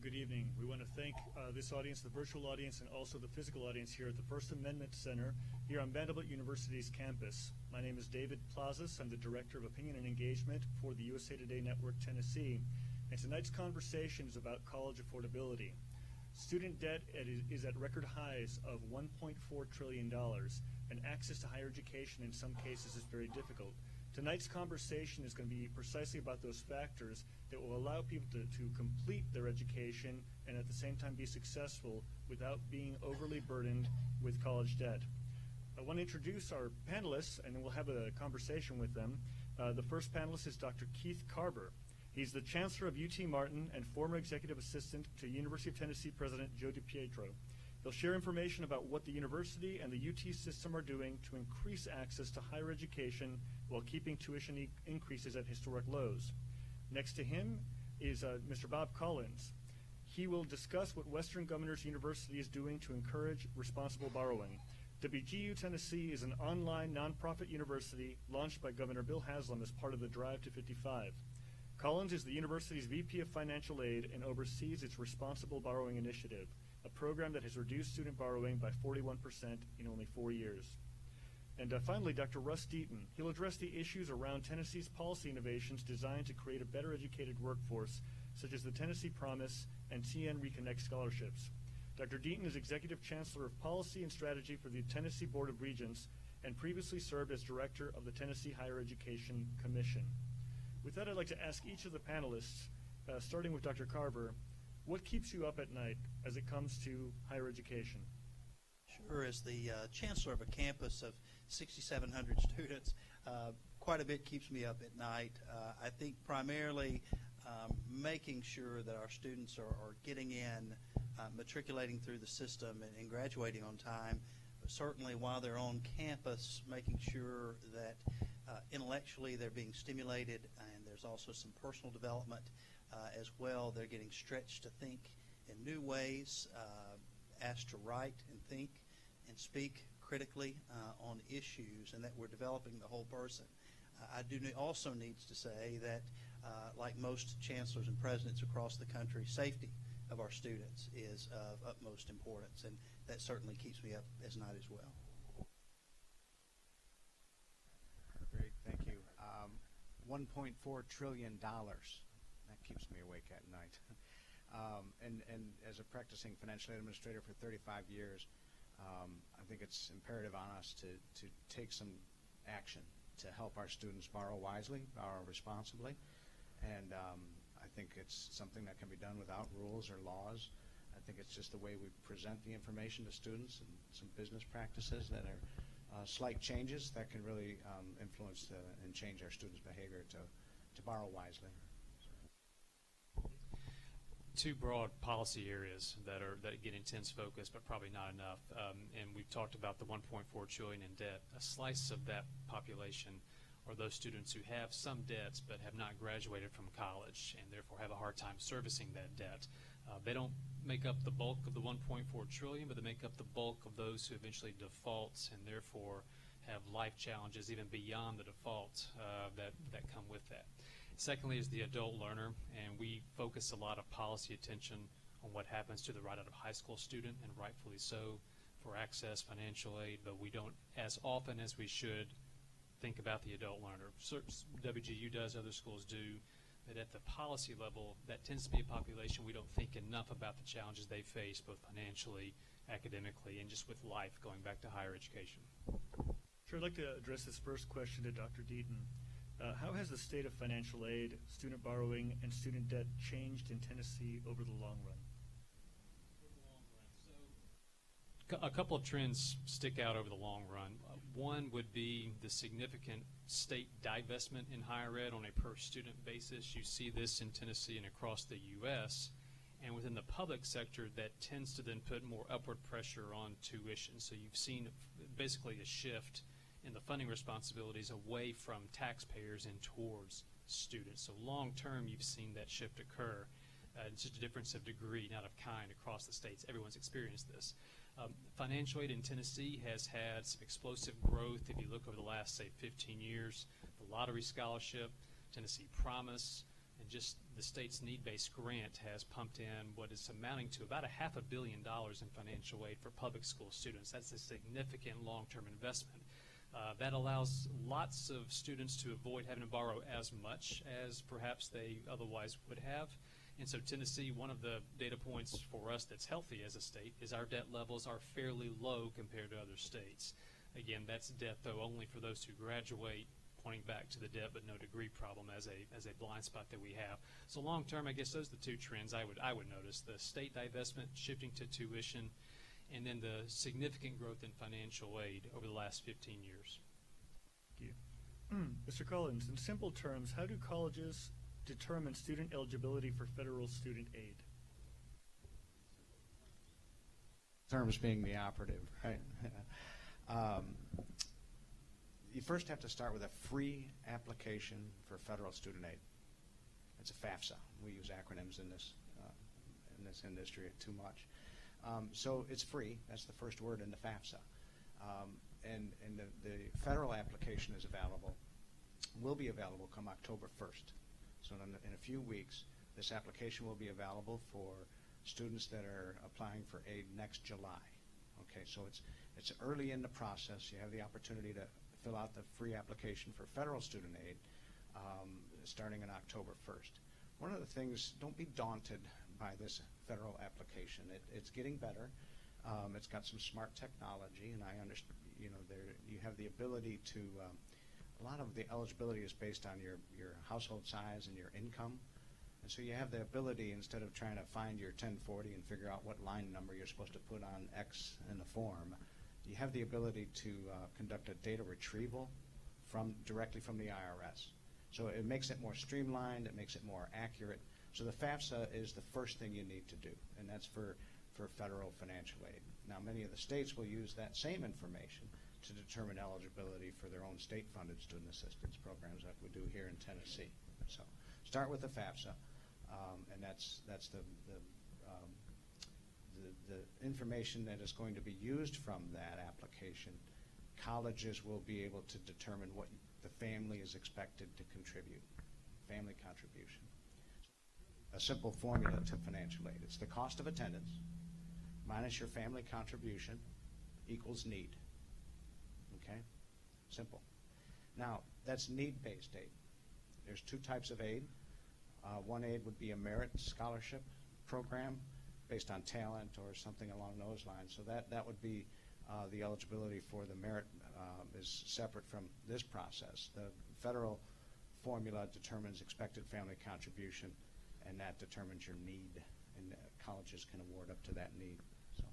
Good evening. We want to thank this audience, the virtual audience, and also the physical audience here at the First Amendment Center here on Vanderbilt University's campus. My name is David Plazas. I'm the Director of Opinion and Engagement for the USA Today Network Tennessee. And tonight's conversation is about college affordability. Student debt is at record highs of $1.4 trillion, and access to higher education in some cases is very difficult. Tonight's conversation is going to be precisely about those factors that will allow people to complete their education and at the same time be successful without being overly burdened with college debt. I want to introduce our panelists, and then we'll have a conversation with them. The first panelist is Dr. Keith Carver. He's the Chancellor of UT Martin and former Executive Assistant to University of Tennessee President Joe DiPietro. He'll share information about what the university and the UT system are doing to increase access to higher education while keeping tuition increases at historic lows. Next to him is Mr. Bob Collins. He will discuss what Western Governors University is doing to encourage responsible borrowing. WGU Tennessee is an online nonprofit university launched by Governor Bill Haslam as part of the Drive to 55. Collins is the university's VP of Financial Aid and oversees its Responsible Borrowing Initiative, a program that has reduced student borrowing by 41% in only 4 years. And finally, Dr. Russ Deaton. He'll address the issues around Tennessee's policy innovations designed to create a better educated workforce, such as the Tennessee Promise and TN Reconnect scholarships. Dr. Deaton is Executive Chancellor of Policy and Strategy for the Tennessee Board of Regents and previously served as Director of the Tennessee Higher Education Commission. With that, I'd like to ask each of the panelists, starting with Dr. Carver, what keeps you up at night as it comes to higher education? Sure. As the chancellor of a campus of 6,700 students, quite a bit keeps me up at night. I think primarily making sure that our students are getting in, matriculating through the system and graduating on time, but certainly while they're on campus, making sure that intellectually they're being stimulated, and there's also some personal development as well. They're getting stretched to think in new ways, asked to write and think and speak critically on issues, and that we're developing the whole person. I do also need to say that, like most chancellors and presidents across the country, safety of our students is of utmost importance, and that certainly keeps me up at night as well. Great, thank you. $1.4 trillion. That keeps me awake at night. And as a practicing financial aid administrator for 35 years, I think it's imperative on us to take some action to help our students borrow wisely, borrow responsibly, and I think it's something that can be done without rules or laws. I think it's just the way we present the information to students and some business practices that are slight changes that can really influence and change our students' behavior to borrow wisely. Two broad policy areas that get intense focus, but probably not enough. And we've talked about the 1.4 trillion in debt. A slice of that population are those students who have some debts but have not graduated from college and therefore have a hard time servicing that debt. They don't make up the bulk of the 1.4 trillion, but they make up the bulk of those who eventually default and therefore have life challenges even beyond the default that come with that. Secondly is the adult learner, and we focus a lot of policy attention on what happens to the right out of high school student, and rightfully so, for access, financial aid, but we don't as often as we should think about the adult learner. WGU does, other schools do, but at the policy level, that tends to be a population we don't think enough about the challenges they face, both financially, academically, and just with life going back to higher education. Sure, I'd like to address this first question to Dr. Deaton. How has the state of financial aid, student borrowing, and student debt changed in Tennessee over the long run? So, a couple of trends stick out over the long run. One would be the significant state divestment in higher ed on a per-student basis. You see this in Tennessee and across the U.S., and within the public sector, that tends to then put more upward pressure on tuition. So you've seen basically a shift in the funding responsibilities away from taxpayers and towards students. So long term, you've seen that shift occur. It's just a difference of degree, not of kind, across the states. Everyone's experienced this. Financial aid in Tennessee has had some explosive growth. If you look over the last, say, 15 years, the lottery scholarship, Tennessee Promise, And just the state's need-based grant has pumped in what is amounting to about $500 million in financial aid for public school students. That's a significant long-term investment. That allows lots of students to avoid having to borrow as much as perhaps they otherwise would have. And so Tennessee, one of the data points for us that's healthy as a state is our debt levels are fairly low compared to other states. Again, that's debt, though, only for those who graduate, pointing back to the debt but no degree problem as a blind spot that we have. So long term, I guess those are the two trends I would notice: the state divestment shifting to tuition, and then the significant growth in financial aid over the last 15 years. Thank you. Mr. Collins, in simple terms, how do colleges determine student eligibility for federal student aid? Terms being the operative, right? You first have to start with a free application for federal student aid. It's a FAFSA. We use acronyms in this industry too much. So it's free. That's the first word in the FAFSA. And the federal application is available, will be available come October 1st. So in a few weeks, this application will be available for students that are applying for aid next July. Okay, so it's early in the process. You have the opportunity to fill out the free application for federal student aid starting on October 1st. One of the things, don't be daunted by this federal application. It's getting better. It's got some smart technology, and I understand, you have the ability to, a lot of the eligibility is based on your household size and your income. And so you have the ability, instead of trying to find your 1040 and figure out what line number you're supposed to put on X in the form, you have the ability to conduct a data retrieval directly from the IRS. So it makes it more streamlined, it makes it more accurate. So the FAFSA is the first thing you need to do, and that's for federal financial aid. Now, many of the states will use that same information to determine eligibility for their own state-funded student assistance programs like we do here in Tennessee. So start with the FAFSA, and that's the information that is going to be used from that application. Colleges will be able to determine what the family is expected to contribute, family contribution. A simple formula to financial aid. It's the cost of attendance minus your family contribution equals need. Okay? Simple. Now, that's need-based aid. There's two types of aid. One aid would be a merit scholarship program based on talent or something along those lines. So that would be the eligibility for the merit is separate from this process. The federal formula determines expected family contribution, and that determines your need, and colleges can award up to that need. So.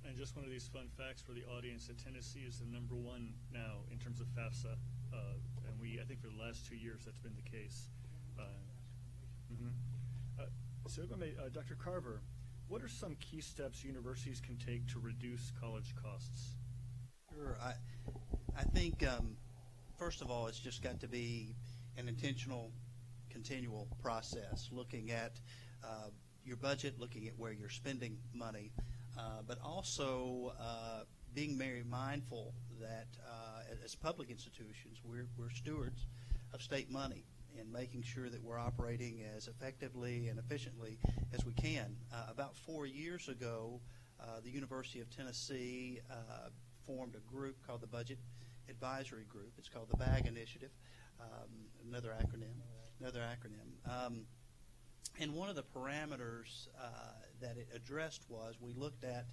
And just one of these fun facts for the audience, that Tennessee is the #1 now in terms of FAFSA, and I think for the last 2 years that's been the case. So Dr. Carver, what are some key steps universities can take to reduce college costs? Sure. I think, first of all, it's just got to be an intentional, continual process, looking at your budget, looking at where you're spending money, but also being very mindful that as public institutions, we're stewards of state money, and making sure that we're operating as effectively and efficiently as we can. About 4 years ago, the University of Tennessee formed a group called the Budget Advisory Group. It's called the BAG Initiative, another acronym. And one of the parameters that it addressed was, we looked at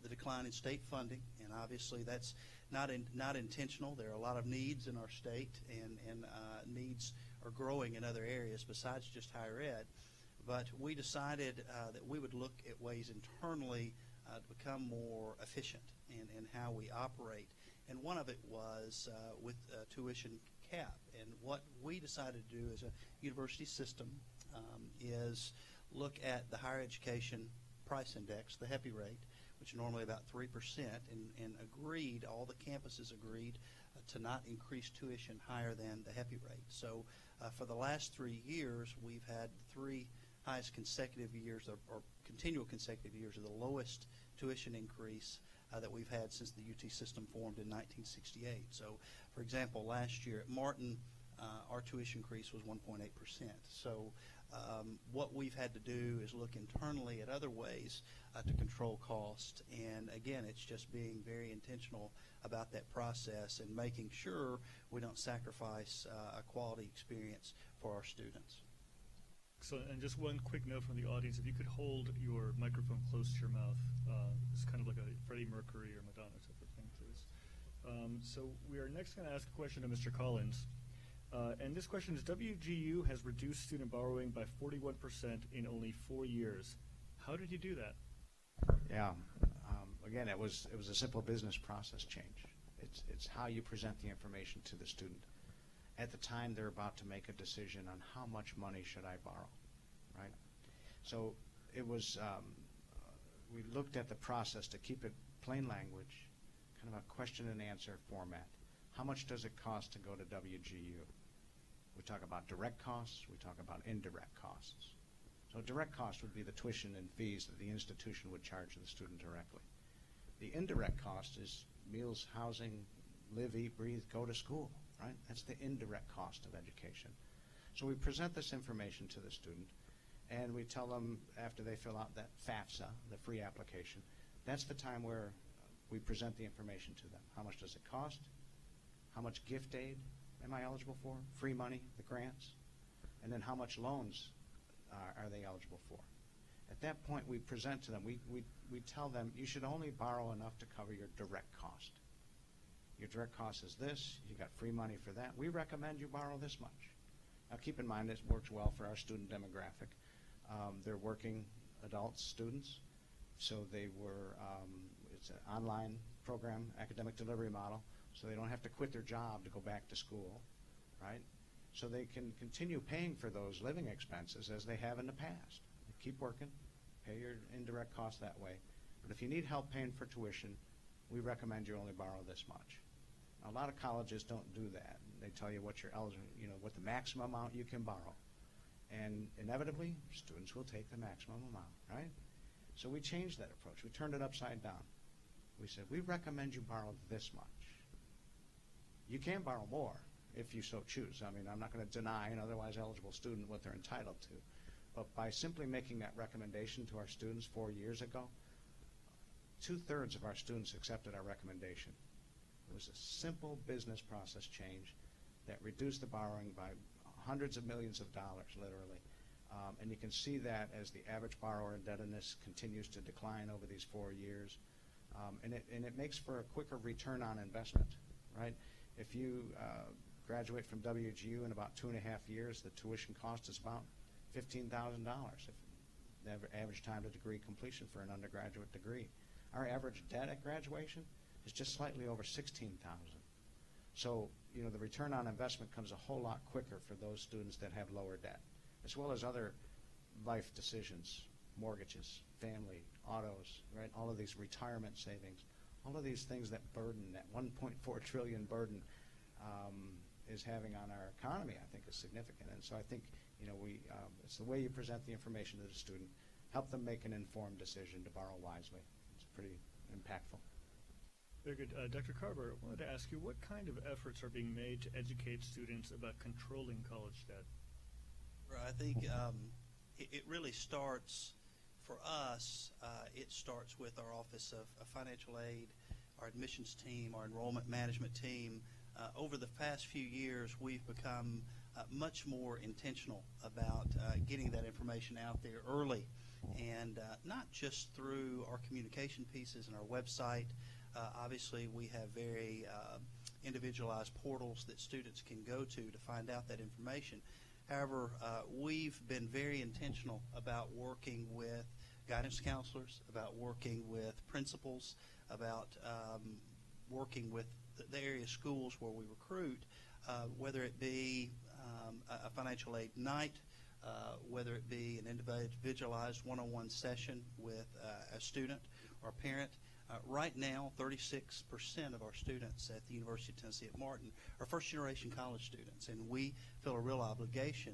the decline in state funding, and obviously that's not intentional. There are a lot of needs in our state, and needs are growing in other areas besides just higher ed. But we decided that we would look at ways internally to become more efficient in how we operate. And one of it was with tuition cap. And what we decided to do as a university system is look at the higher education price index, the HEPI rate, which is normally about 3%, and all the campuses agreed to not increase tuition higher than the HEPI rate. So for the last 3 years, we've had 3 highest consecutive years, or continual consecutive years, of the lowest tuition increase that we've had since the UT system formed in 1968. So, for example, last year at Martin, our tuition increase was 1.8%. So what we've had to do is look internally at other ways to control cost. And again, it's just being very intentional about that process and making sure we don't sacrifice a quality experience for our students. So, and just one quick note from the audience, if you could hold your microphone close to your mouth, it's kind of like a Freddie Mercury or Madonna type of thing, please. So we are next going to ask a question to Mr. Collins. And this question is, WGU has reduced student borrowing by 41% in only 4 years. How did you do that? Yeah. Again, it was a simple business process change. It's how you present the information to the student. At the time, they're about to make a decision on how much money should I borrow, right? So it was, we looked at the process to keep it plain language, kind of a question and answer format. How much does it cost to go to WGU? We talk about direct costs, we talk about indirect costs. So direct cost would be the tuition and fees that the institution would charge the student directly. The indirect cost is meals, housing, live, eat, breathe, go to school, right? That's the indirect cost of education. So we present this information to the student, and we tell them after they fill out that FAFSA, the free application, that's the time where we present the information to them. How much does it cost? How much gift aid am I eligible for? Free money, the grants? And then how much loans are they eligible for? At that point, we present to them, we tell them, you should only borrow enough to cover your direct cost. Your direct cost is this, you got free money for that. We recommend you borrow this much. Now keep in mind this works well for our student demographic. They're working adults, students, so they were, it's an online program, academic delivery model, so they don't have to quit their job to go back to school, right? So they can continue paying for those living expenses as they have in the past. Keep working, pay your indirect costs that way. But if you need help paying for tuition, we recommend you only borrow this much. Now, a lot of colleges don't do that. They tell you what you're eligible, what the maximum amount you can borrow. And inevitably, students will take the maximum amount, right? So we changed that approach. We turned it upside down. We said, we recommend you borrow this much. You can borrow more if you so choose. I mean, I'm not going to deny an otherwise eligible student what they're entitled to. But by simply making that recommendation to our students 4 years ago, 2/3 of our students accepted our recommendation. It was a simple business process change that reduced the borrowing by hundreds of millions of dollars, literally. And you can see that as the average borrower indebtedness continues to decline over these 4 years. And it makes for a quicker return on investment, right? If you graduate from WGU in about 2.5 years, the tuition cost is about $15,000, if the average time to degree completion for an undergraduate degree. Our average debt at graduation is just slightly over $16,000. So, the return on investment comes a whole lot quicker for those students that have lower debt, as well as other life decisions, mortgages, family, autos, right? All of these retirement savings, all of these things that burden, that $1.4 trillion burden is having on our economy, I think is significant. And so I think, it's the way you present the information to the student, help them make an informed decision to borrow wisely. It's pretty impactful. Very good. Dr. Carver, I wanted to ask you, what kind of efforts are being made to educate students about controlling college debt? I think it really starts, for us, it starts with our Office of Financial Aid, our admissions team, our enrollment management team. Over the past few years, we've become much more intentional about getting that information out there early, and not just through our communication pieces and our website. Obviously, we have very individualized portals that students can go to find out that information. However, we've been very intentional about working with guidance counselors, about working with principals, about working with the area schools where we recruit, whether it be a financial aid night, whether it be an individualized one-on-one session with a student or a parent. Right now, 36% of our students at the University of Tennessee at Martin are first-generation college students, and we feel a real obligation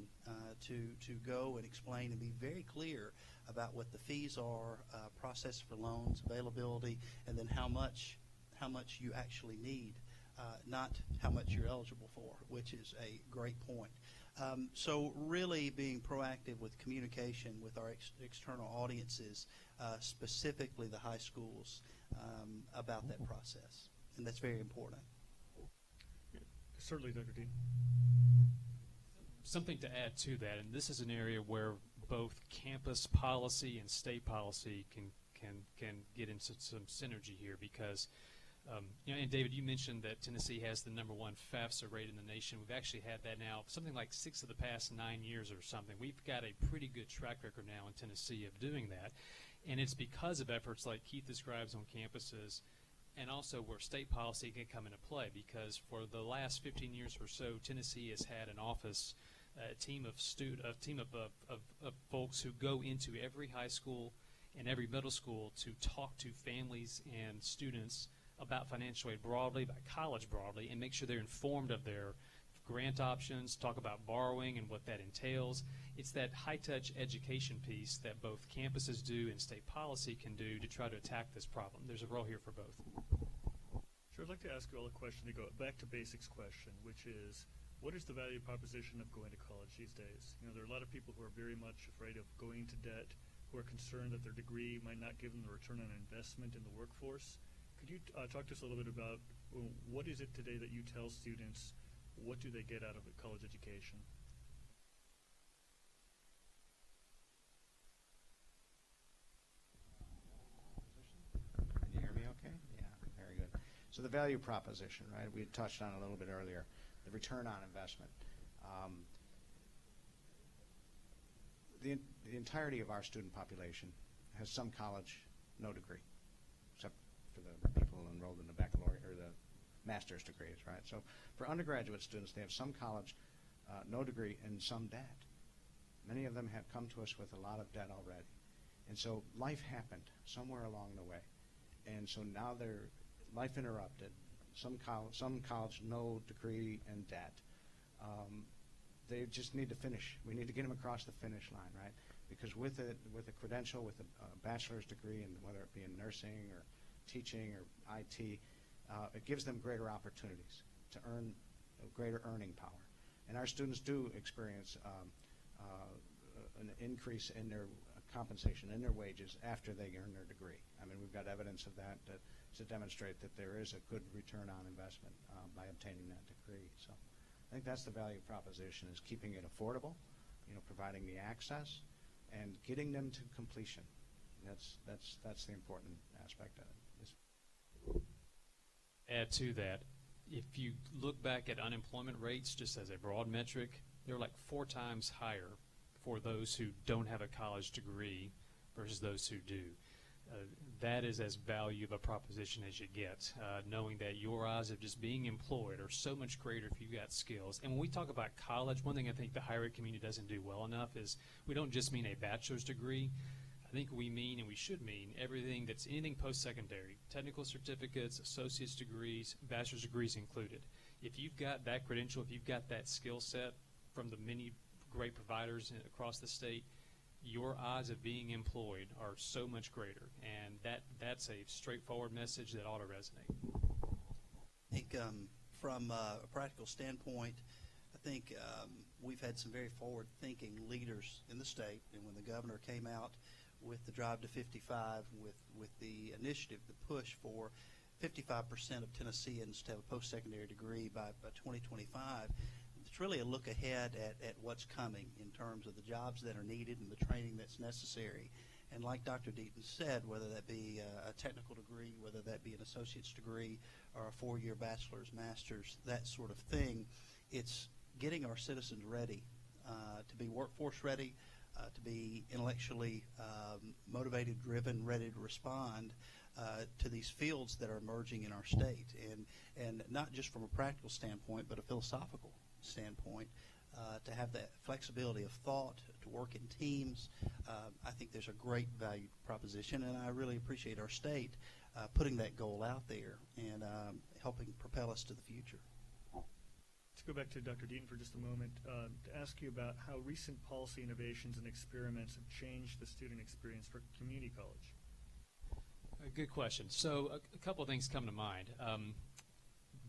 to go and explain and be very clear about what the fees are, process for loans, availability, and then how much you actually need not how much you're eligible for, which is a great point. So really being proactive with communication with our external audiences, specifically the high schools, about that process. And that's very important. Certainly, Dr. Deaton. Something to add to that, and this is an area where both campus policy and state policy can get into some synergy here, because and David, you mentioned that Tennessee has the #1 FAFSA rate in the nation. We've actually had that now something like 6 of the past 9 years or something. We've got a pretty good track record now in Tennessee of doing that, and it's because of efforts like Keith describes on campuses, and also where state policy can come into play, because for the last 15 years or so, Tennessee has had an office, a team of folks who go into every high school and every middle school to talk to families and students about financial aid broadly, about college broadly, and make sure they're informed of their grant options, talk about borrowing and what that entails. It's that high-touch education piece that both campuses do and state policy can do to try to attack this problem. There's a role here for both. Sure, I'd like to ask you all a question to go back to basics question, which is, what is the value proposition of going to college these days? You know, there are a lot of people who are very much afraid of going into debt, who are concerned that their degree might not give them the return on investment in the workforce. Could you talk to us a little bit about what is it today that you tell students? What do they get out of a college education? Can you hear me okay? Yeah, very good. So the value proposition, right, we had touched on a little bit earlier, the return on investment. The entirety of our student population has some college, no degree, except for the people enrolled in the baccalaureate or the master's degrees, right? So for undergraduate students, they have some college, no degree, and some debt. Many of them have come to us with a lot of debt already. And so life happened somewhere along the way. And so now their life interrupted. Some college, no degree and debt. They just need to finish. We need to get them across the finish line, right? Because with a credential, with a bachelor's degree, and whether it be in nursing or teaching or IT, it gives them greater opportunities to earn greater earning power. And our students do experience an increase in their compensation, in their wages, after they earn their degree. I mean, we've got evidence of that to demonstrate that there is a good return on investment by obtaining that degree. So I think that's the value proposition, is keeping it affordable, you know, providing the access, and getting them to completion. That's the important aspect of it. Add to that, if you look back at unemployment rates just as a broad metric, they're like 4 times higher for those who don't have a college degree versus those who do. That is as value of a proposition as you get, knowing that your odds of just being employed are so much greater if you've got skills. And when we talk about college, one thing I think the higher ed community doesn't do well enough is we don't just mean a bachelor's degree. I think we mean, and we should mean, everything that's anything post-secondary, technical certificates, associate's degrees, bachelor's degrees included. If you've got that credential, if you've got that skill set from the many great providers across the state, your odds of being employed are so much greater, and that's a straightforward message that ought to resonate. I think from a practical standpoint, I think we've had some very forward-thinking leaders in the state, and when the governor came out with the Drive to 55, with the initiative, the push for 55% of Tennesseans to have a post-secondary degree by 2025, it's really a look ahead at what's coming in terms of the jobs that are needed and the training that's necessary. And like Dr. Deaton said, whether that be a technical degree, whether that be an associate's degree or a 4-year bachelor's, master's, that sort of thing, it's getting our citizens ready to be workforce ready, to be intellectually motivated, driven, ready to respond to these fields that are emerging in our state. And not just from a practical standpoint, but a philosophical standpoint, to have that flexibility of thought, to work in teams. I think there's a great value proposition, and I really appreciate our state putting that goal out there and helping propel us to the future. Let's go back to Dr. Deaton for just a moment to ask you about how recent policy innovations and experiments have changed the student experience for community college. Good question. So a couple of things come to mind.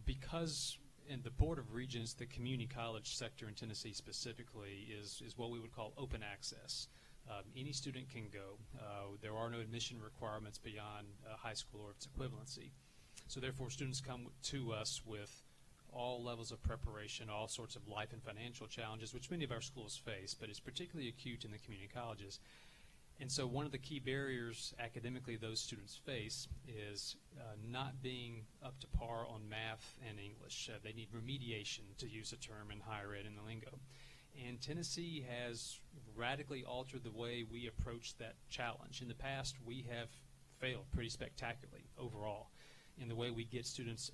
because in the Board of Regents, the community college sector in Tennessee specifically is what we would call open access. Any student can go. There are no admission requirements beyond high school or its equivalency. So therefore, students come to us with all levels of preparation, all sorts of life and financial challenges, which many of our schools face, but it's particularly acute in the community colleges. And so one of the key barriers academically those students face is not being up to par on math and English. They need remediation, to use a term in higher ed in the lingo. And Tennessee has radically altered the way we approach that challenge. In the past, we have failed pretty spectacularly overall in the way we get students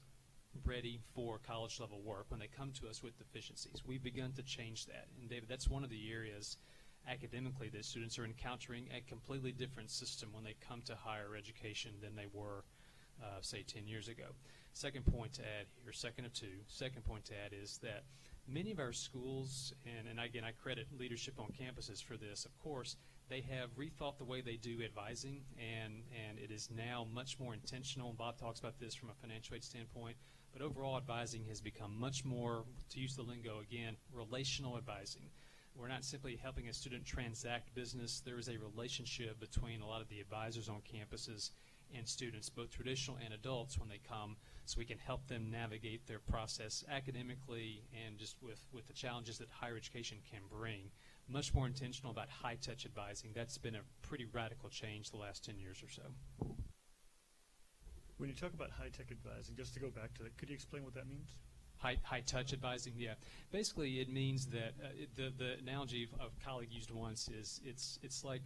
ready for college-level work when they come to us with deficiencies. We've begun to change that. And David, that's one of the areas academically that students are encountering a completely different system when they come to higher education than they were, say, 10 years ago. Second point to add here, second of two, second point to add is that many of our schools, and again, I credit leadership on campuses for this, of course, they have rethought the way they do advising, and it is now much more intentional. Bob talks about this from a financial aid standpoint, but overall advising has become much more, to use the lingo again, relational advising. We're not simply helping a student transact business. There is a relationship between a lot of the advisors on campuses and students, both traditional and adults, when they come, so we can help them navigate their process academically and just with the challenges that higher education can bring. Much more intentional about high-touch advising. That's been a pretty radical change the last 10 years or so. When you talk about high-tech advising, just to go back to that, could you explain what that means? High-touch advising, yeah. Basically, it means that the analogy a colleague used once is it's like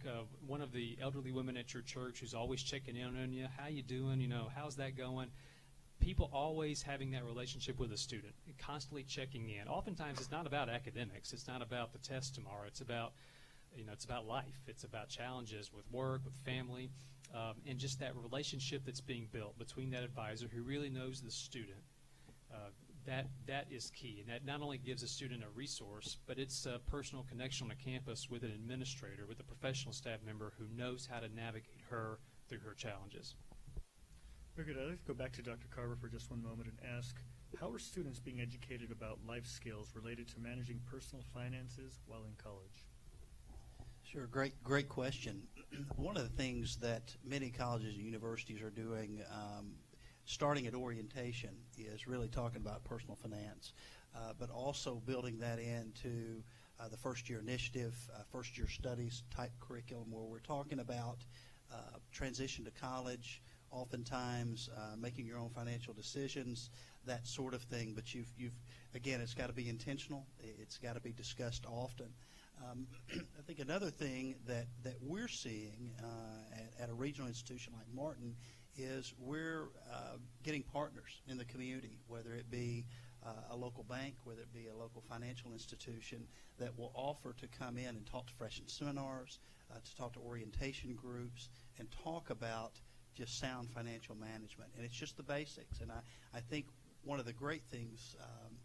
one of the elderly women at your church who's always checking in on you. How you doing? You know, how's that going? People always having that relationship with a student, constantly checking in. Oftentimes, it's not about academics. It's not about the test tomorrow. It's about, it's about life. It's about challenges with work, with family, and just that relationship that's being built between that advisor who really knows the student. That is key, and that not only gives a student a resource, but it's a personal connection on a campus with an administrator, with a professional staff member who knows how to navigate her through her challenges. Very good. I'd like to go back to Dr. Carver for just one moment and ask, how are students being educated about life skills related to managing personal finances while in college? Sure, great question. One of the things that many colleges and universities are doing starting at orientation is really talking about personal finance, but also building that into the first-year initiative, first-year studies type curriculum where we're talking about transition to college, oftentimes making your own financial decisions, that sort of thing. But again, it's got to be intentional. It's got to be discussed often. I think another thing that we're seeing at a regional institution like Martin is we're getting partners in the community, whether it be a local bank, whether it be a local financial institution that will offer to come in and talk to freshman seminars, to talk to orientation groups, and talk about just sound financial management. And it's just the basics. And I think one of the great things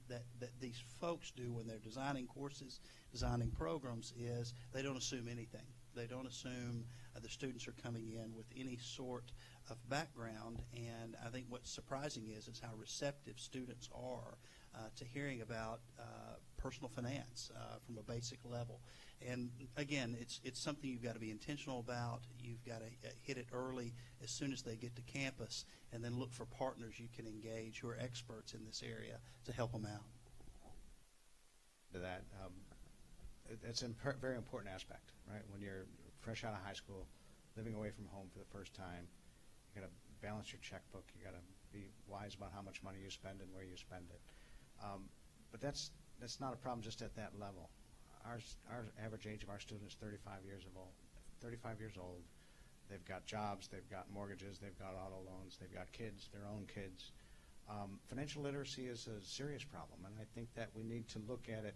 that these folks do when they're designing courses, designing programs, is they don't assume anything. They don't assume the students are coming in with any sort of background, and I think what's surprising is how receptive students are to hearing about personal finance from a basic level. And again, it's something you've got to be intentional about. You've got to hit it early as soon as they get to campus, and then look for partners you can engage who are experts in this area to help them out. To that, it's a very important aspect, right? When you're fresh out of high school, living away from home for the first time, you got to balance your checkbook. You got to be wise about how much money you spend and where you spend it. But that's not a problem just at that level. Our average age of our students is 35 years old. 35 years old. They've got jobs. They've got mortgages. They've got auto loans. They've got kids, their own kids. Financial literacy is a serious problem, and I think that we need to look at it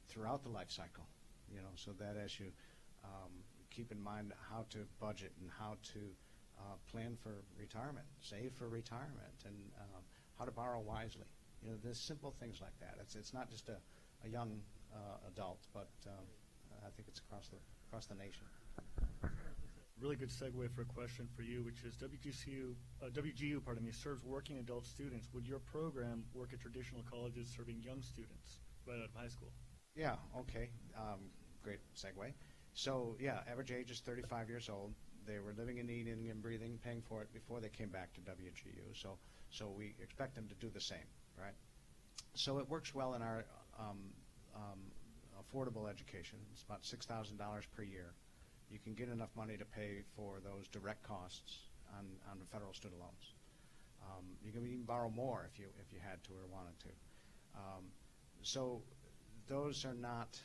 throughout the life cycle. So that as you keep in mind how to budget and how to plan for retirement, save for retirement, and how to borrow wisely. There's simple things like that. It's not just a young adult, but I think it's across the nation. Really good segue for a question for you, which is WGU, serves working adult students. Would your program work at traditional colleges serving young students right out of high school? Yeah, okay. Great segue. So, yeah, average age is 35 years old. They were living and eating and breathing, paying for it before they came back to WGU. So we expect them to do the same, right? So it works well in our affordable education. It's about $6,000 per year. You can get enough money to pay for those direct costs on the federal student loans. You can even borrow more if you had to or wanted to. So those are not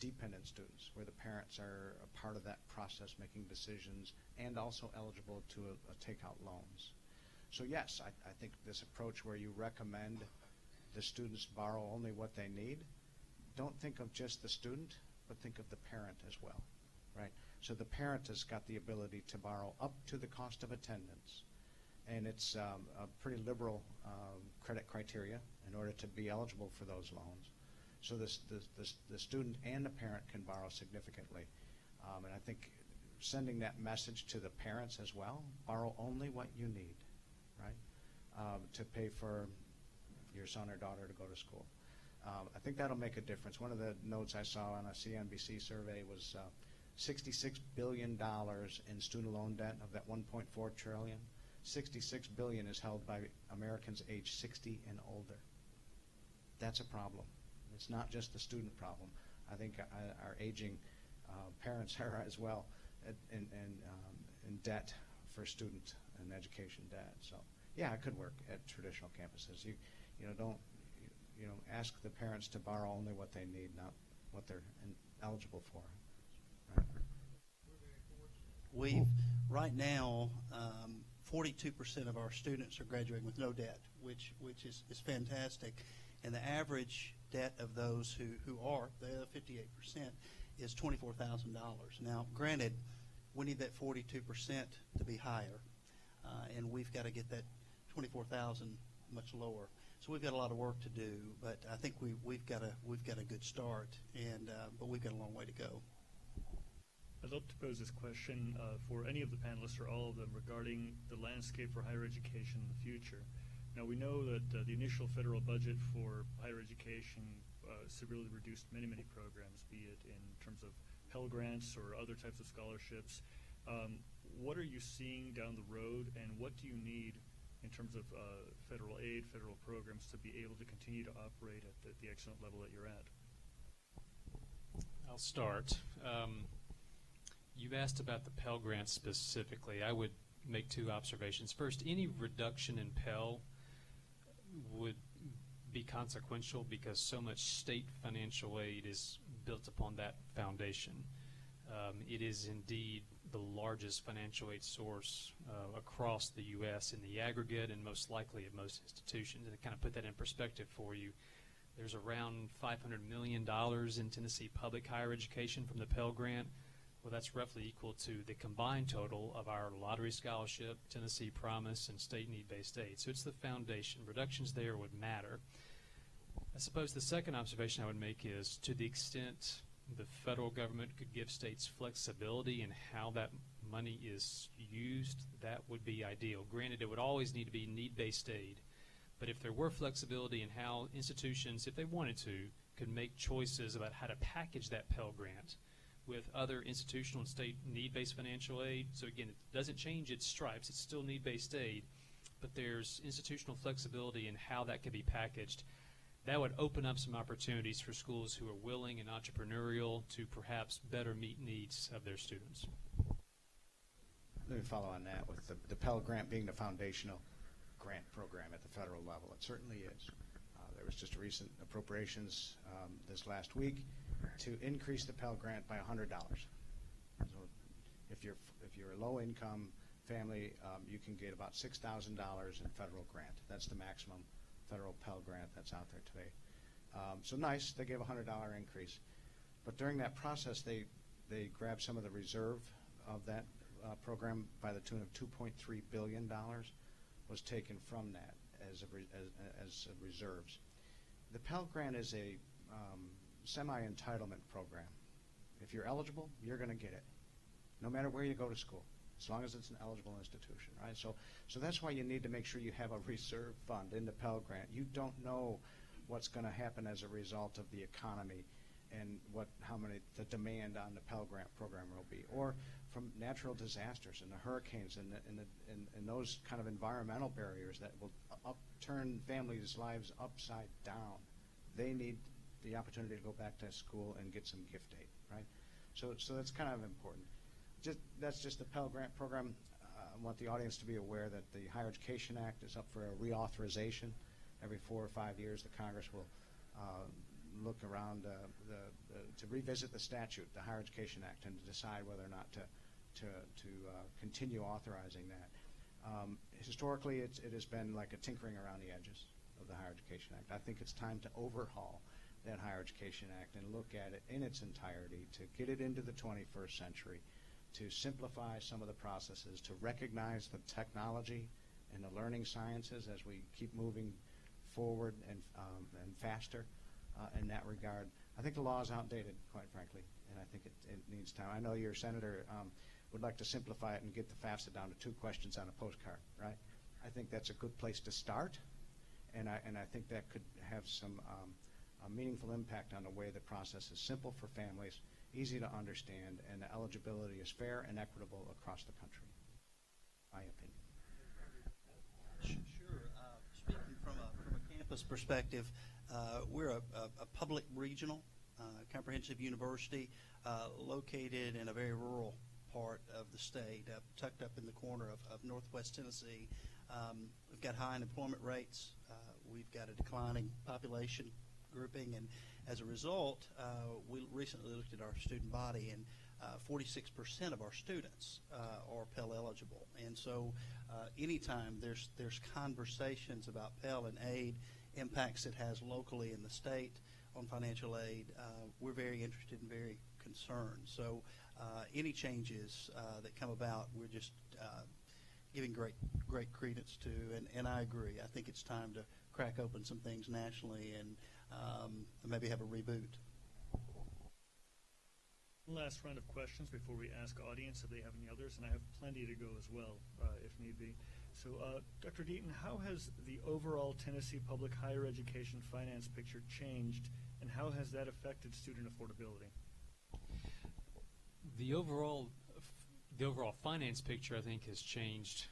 dependent students, where the parents are a part of that process, making decisions, and also eligible to take out loans. So yes, I think this approach where you recommend the students borrow only what they need, don't think of just the student, but think of the parent as well, right? So the parent has got the ability to borrow up to the cost of attendance, and it's a pretty liberal credit criteria in order to be eligible for those loans. So the student and the parent can borrow significantly. And I think sending that message to the parents as well, borrow only what you need, right, to pay for your son or daughter to go to school. I think that'll make a difference. One of the notes I saw on a CNBC survey was $66 billion in student loan debt. Of that $1.4 trillion, $66 billion is held by Americans age 60 and older. That's a problem. It's not just the student problem. I think our aging parents are as well in debt for student and education debt. So yeah, it could work at traditional campuses. You don't ask the parents to borrow only what they need, not what they're eligible for. Right? We've right now 42% of our students are graduating with no debt, which is fantastic. And the average debt of those who are, the other 58%, is $24,000. Now, granted, we need that 42% to be higher, and we've got to get that 24,000 much lower. So we've got a lot of work to do, but I think we've got a good start, and but we've got a long way to go. I'd love to pose this question for any of the panelists or all of them regarding the landscape for higher education in the future. Now, we know that the initial federal budget for higher education severely reduced many programs, be it in terms of Pell Grants or other types of scholarships. What are you seeing down the road, and what do you need in terms of federal aid, federal programs to be able to continue to operate at the excellent level that you're at? I'll start. You've asked about the Pell Grants specifically. I would make two observations. First, any reduction in Pell would be consequential because so much state financial aid is built upon that foundation. It is indeed the largest financial aid source across the U.S. in the aggregate, and most likely at most institutions. And to kind of put that in perspective for you, there's around $500 million in Tennessee public higher education from the Pell Grant. Well, that's roughly equal to the combined total of our lottery scholarship, Tennessee Promise, and state need-based aid. So it's the foundation. Reductions there would matter. I suppose the second observation I would make is, to the extent the federal government could give states flexibility in how that money is used, that would be ideal. Granted, it would always need to be need-based aid, but if there were flexibility in how institutions, if they wanted to, could make choices about how to package that Pell Grant with other institutional and state need-based financial aid. So again, it doesn't change its stripes. It's still need-based aid, but there's institutional flexibility in how that can be packaged. That would open up some opportunities for schools who are willing and entrepreneurial to perhaps better meet needs of their students. Let me follow on that with the Pell Grant being the foundational grant program at the federal level. It certainly is. There was just a recent appropriations this last week to increase the Pell Grant by $100. So if you're a low-income family, you can get about $6,000 in federal grant. That's the maximum federal Pell Grant that's out there today. So nice, they gave a $100 increase. But during that process, they grabbed some of the reserve of that program by the tune of $2.3 billion was taken from that as reserves. The Pell Grant is a semi-entitlement program. If you're eligible, you're going to get it, no matter where you go to school. as long as it's an eligible institution, right? So that's why you need to make sure you have a reserve fund in the Pell Grant. You don't know what's going to happen as a result of the economy and the demand on the Pell Grant program will be, or from natural disasters and the hurricanes and those kind of environmental barriers that will turn families' lives upside down. They need the opportunity to go back to school and get some gift aid, right? So that's kind of important. That's just the Pell Grant program. I want the audience to be aware that the Higher Education Act is up for a reauthorization. Every 4 or 5 years, the Congress will look around to revisit the statute, the Higher Education Act, and to decide whether or not to continue authorizing that. Historically, it has been like a tinkering around the edges of the Higher Education Act. I think it's time to overhaul that Higher Education Act and look at it in its entirety, to get it into the 21st century, to simplify some of the processes, to recognize the technology and the learning sciences as we keep moving forward and faster in that regard. I think the law is outdated, quite frankly, and I think it needs time. I know your senator would like to simplify it and get the FAFSA down to 2 questions on a postcard, right? I think that's a good place to start, and I think that could have some a meaningful impact on the way the process is simple for families, easy to understand, and the eligibility is fair and equitable across the country, my opinion. Sure. Speaking from a campus perspective, we're a public regional comprehensive university located in a very rural part of the state, tucked up in the corner of northwest Tennessee. We've got high unemployment rates. We've got a declining population grouping, and as a result, we recently looked at our student body, and 46% of our students are Pell eligible. And so anytime there's conversations about Pell and aid, impacts it has locally in the state on financial aid, we're very interested and very concerned. So any changes that come about, we're just giving great credence to, and I agree. I think it's time to crack open some things nationally and maybe have a reboot. One last round of questions before we ask audience if they have any others, and I have plenty to go as well, if need be. So, Dr. Deaton, how has the overall Tennessee public higher education finance picture changed, and how has that affected student affordability? The overall finance picture, I think, has changed.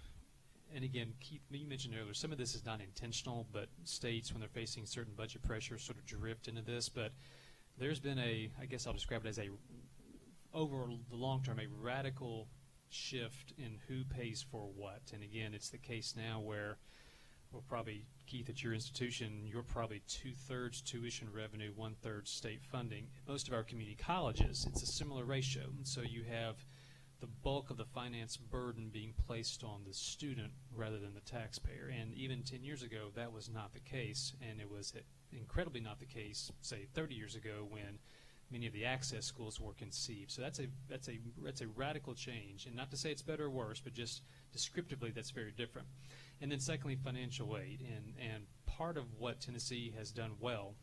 And again, Keith, you mentioned earlier, some of this is not intentional, but states, when they're facing certain budget pressures, sort of drift into this. But there's been I guess I'll describe it as over the long term, a radical shift in who pays for what. And again, it's the case now where, well, probably, Keith, at your institution, you're probably 2/3 tuition revenue, 1/3 state funding. At most of our community colleges, it's a similar ratio. And so you have the bulk of the finance burden being placed on the student rather than the taxpayer. And even 10 years ago, that was not the case, and it was incredibly not the case, say, 30 years ago when many of the access schools were conceived. So that's a radical change, and not to say it's better or worse, but just descriptively that's very different. And then secondly, financial aid, and part of what Tennessee has done well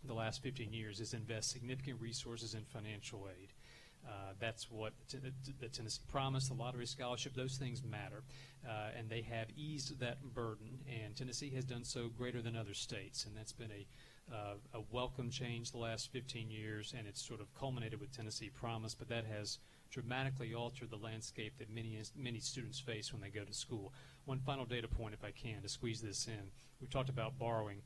the last 15 years is invest significant resources in financial aid. That's what the Tennessee Promise, the lottery scholarship, those things matter, and they have eased that burden, and Tennessee has done so greater than other states, and that's been a welcome change the last 15 years, and it's sort of culminated with Tennessee Promise, but that has dramatically altered the landscape that many students face when they go to school. One final data point, if I can, to squeeze this in. We talked about borrowing.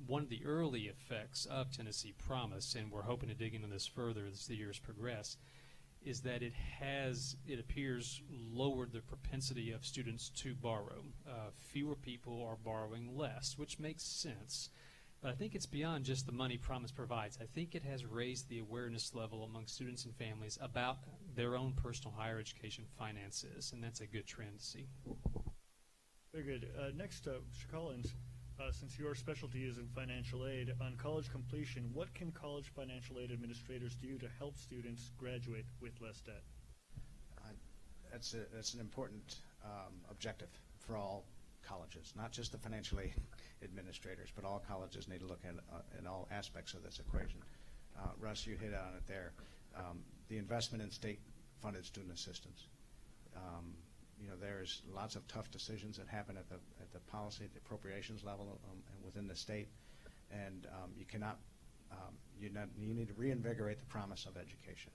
One of the early effects of Tennessee Promise, and we're hoping to dig into this further as the years progress, is that it appears, lowered the propensity of students to borrow. Fewer people are borrowing less, which makes sense. But I think it's beyond just the money Promise provides. I think it has raised the awareness level among students and families about their own personal higher education finances, and that's a good trend to see. Very good. Next, Mr. Collins, since your specialty is in financial aid, on college completion, what can college financial aid administrators do to help students graduate with less debt? That's an important objective for all colleges, not just the financial aid administrators, but all colleges need to look at in all aspects of this equation. Russ, you hit on it there. The investment in state-funded student assistance, there's lots of tough decisions that happen at the policy, at the appropriations level, and within the state, and you need to reinvigorate the promise of education,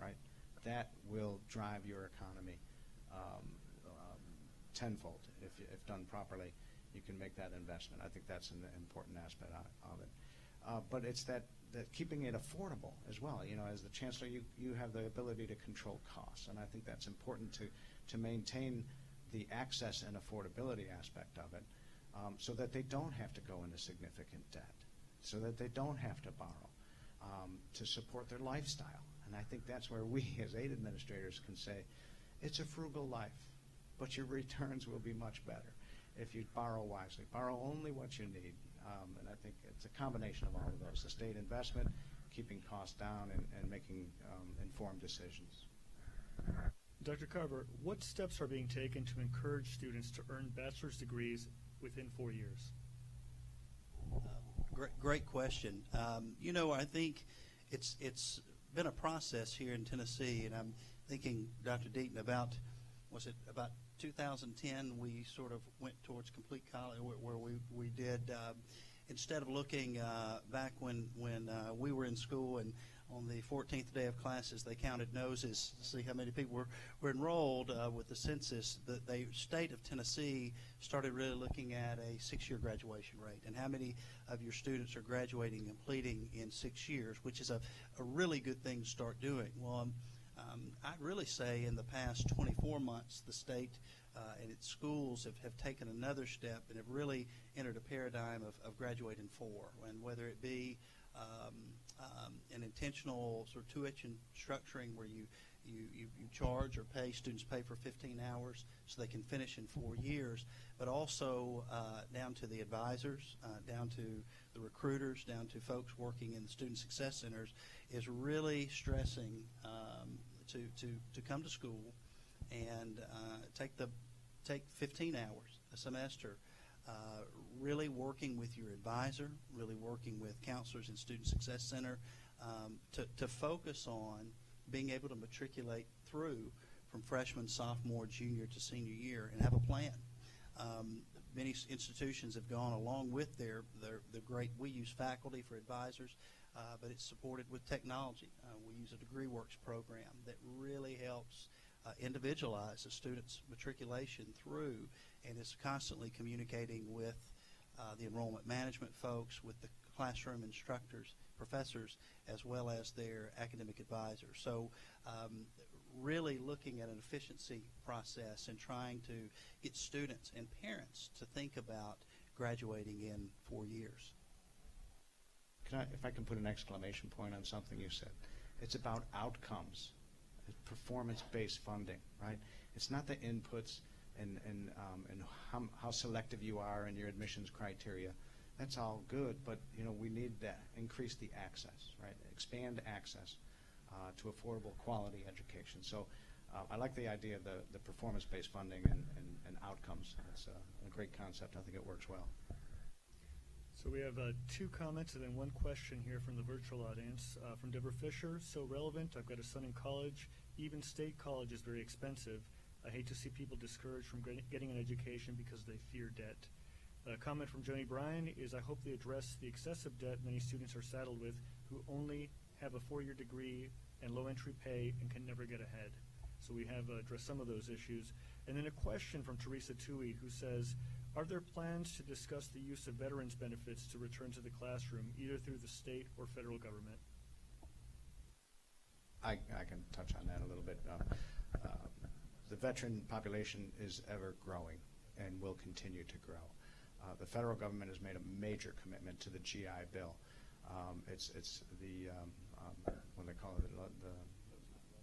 right? That will drive your economy tenfold if done properly. You can make that investment. I think that's an important aspect of it. But it's that keeping it affordable as well. As the chancellor, you have the ability to control costs, and I think that's important to maintain the access and affordability aspect of it, so that they don't have to go into significant debt, so that they don't have to borrow to support their lifestyle. And I think that's where we as aid administrators can say, it's a frugal life, but your returns will be much better if you borrow wisely. Borrow only what you need. And I think it's a combination of all of those, the state investment, keeping costs down, and making informed decisions. Dr. Carver, what steps are being taken to encourage students to earn bachelor's degrees within 4 years? Great question. I think it's been a process here in Tennessee, and I'm thinking, Dr. Deaton, about 2010 we sort of went towards complete college, where we did, instead of looking back when we were in school and on the 14th day of classes they counted noses to see how many people were enrolled with the census. The state of Tennessee started really looking at a 6-year graduation rate and how many of your students are graduating and completing in 6 years, which is a really good thing to start doing. Well, I'd really say in the past 24 months, the state and its schools have taken another step and have really entered a paradigm of graduate in 4. And whether it be an intentional sort of tuition structuring where you charge or students pay for 15 hours so they can finish in 4 years, but also down to the advisors, down to the recruiters, down to folks working in the student success centers, is really stressing to come to school and take 15 hours a semester, really working with your advisor, really working with counselors in Student Success Center, to focus on being able to matriculate through from freshman, sophomore, junior to senior year and have a plan. Many institutions have gone along with their great, we use faculty for advisors, but it's supported with technology. We use a DegreeWorks program that really helps individualize a student's matriculation through and is constantly communicating with the enrollment management folks, with the classroom instructors, professors, as well as their academic advisors. So really looking at an efficiency process and trying to get students and parents to think about graduating in 4 years. If I can put an exclamation point on something you said, it's about outcomes. Performance-based funding, right? It's not the inputs and how selective you are in your admissions criteria. That's all good, but we need to increase the access, right? Expand access to affordable quality education. So I like the idea of the performance-based funding and outcomes. It's a great concept. I think it works well. So we have 2 comments and then 1 question here from the virtual audience. From Deborah Fisher, so relevant. I've got a son in college. Even state college is very expensive. I hate to see people discouraged from getting an education because they fear debt. A comment from Joni Bryan is, I hope they address the excessive debt many students are saddled with who only have a 4-year degree and low entry pay and can never get ahead. So we have addressed some of those issues. And then a question from Teresa Tui, who says, are there plans to discuss the use of veterans benefits to return to the classroom, either through the state or federal government? I can touch on that a little bit. The veteran population is ever growing and will continue to grow. The federal government has made a major commitment to the GI Bill. It's the what they call it, the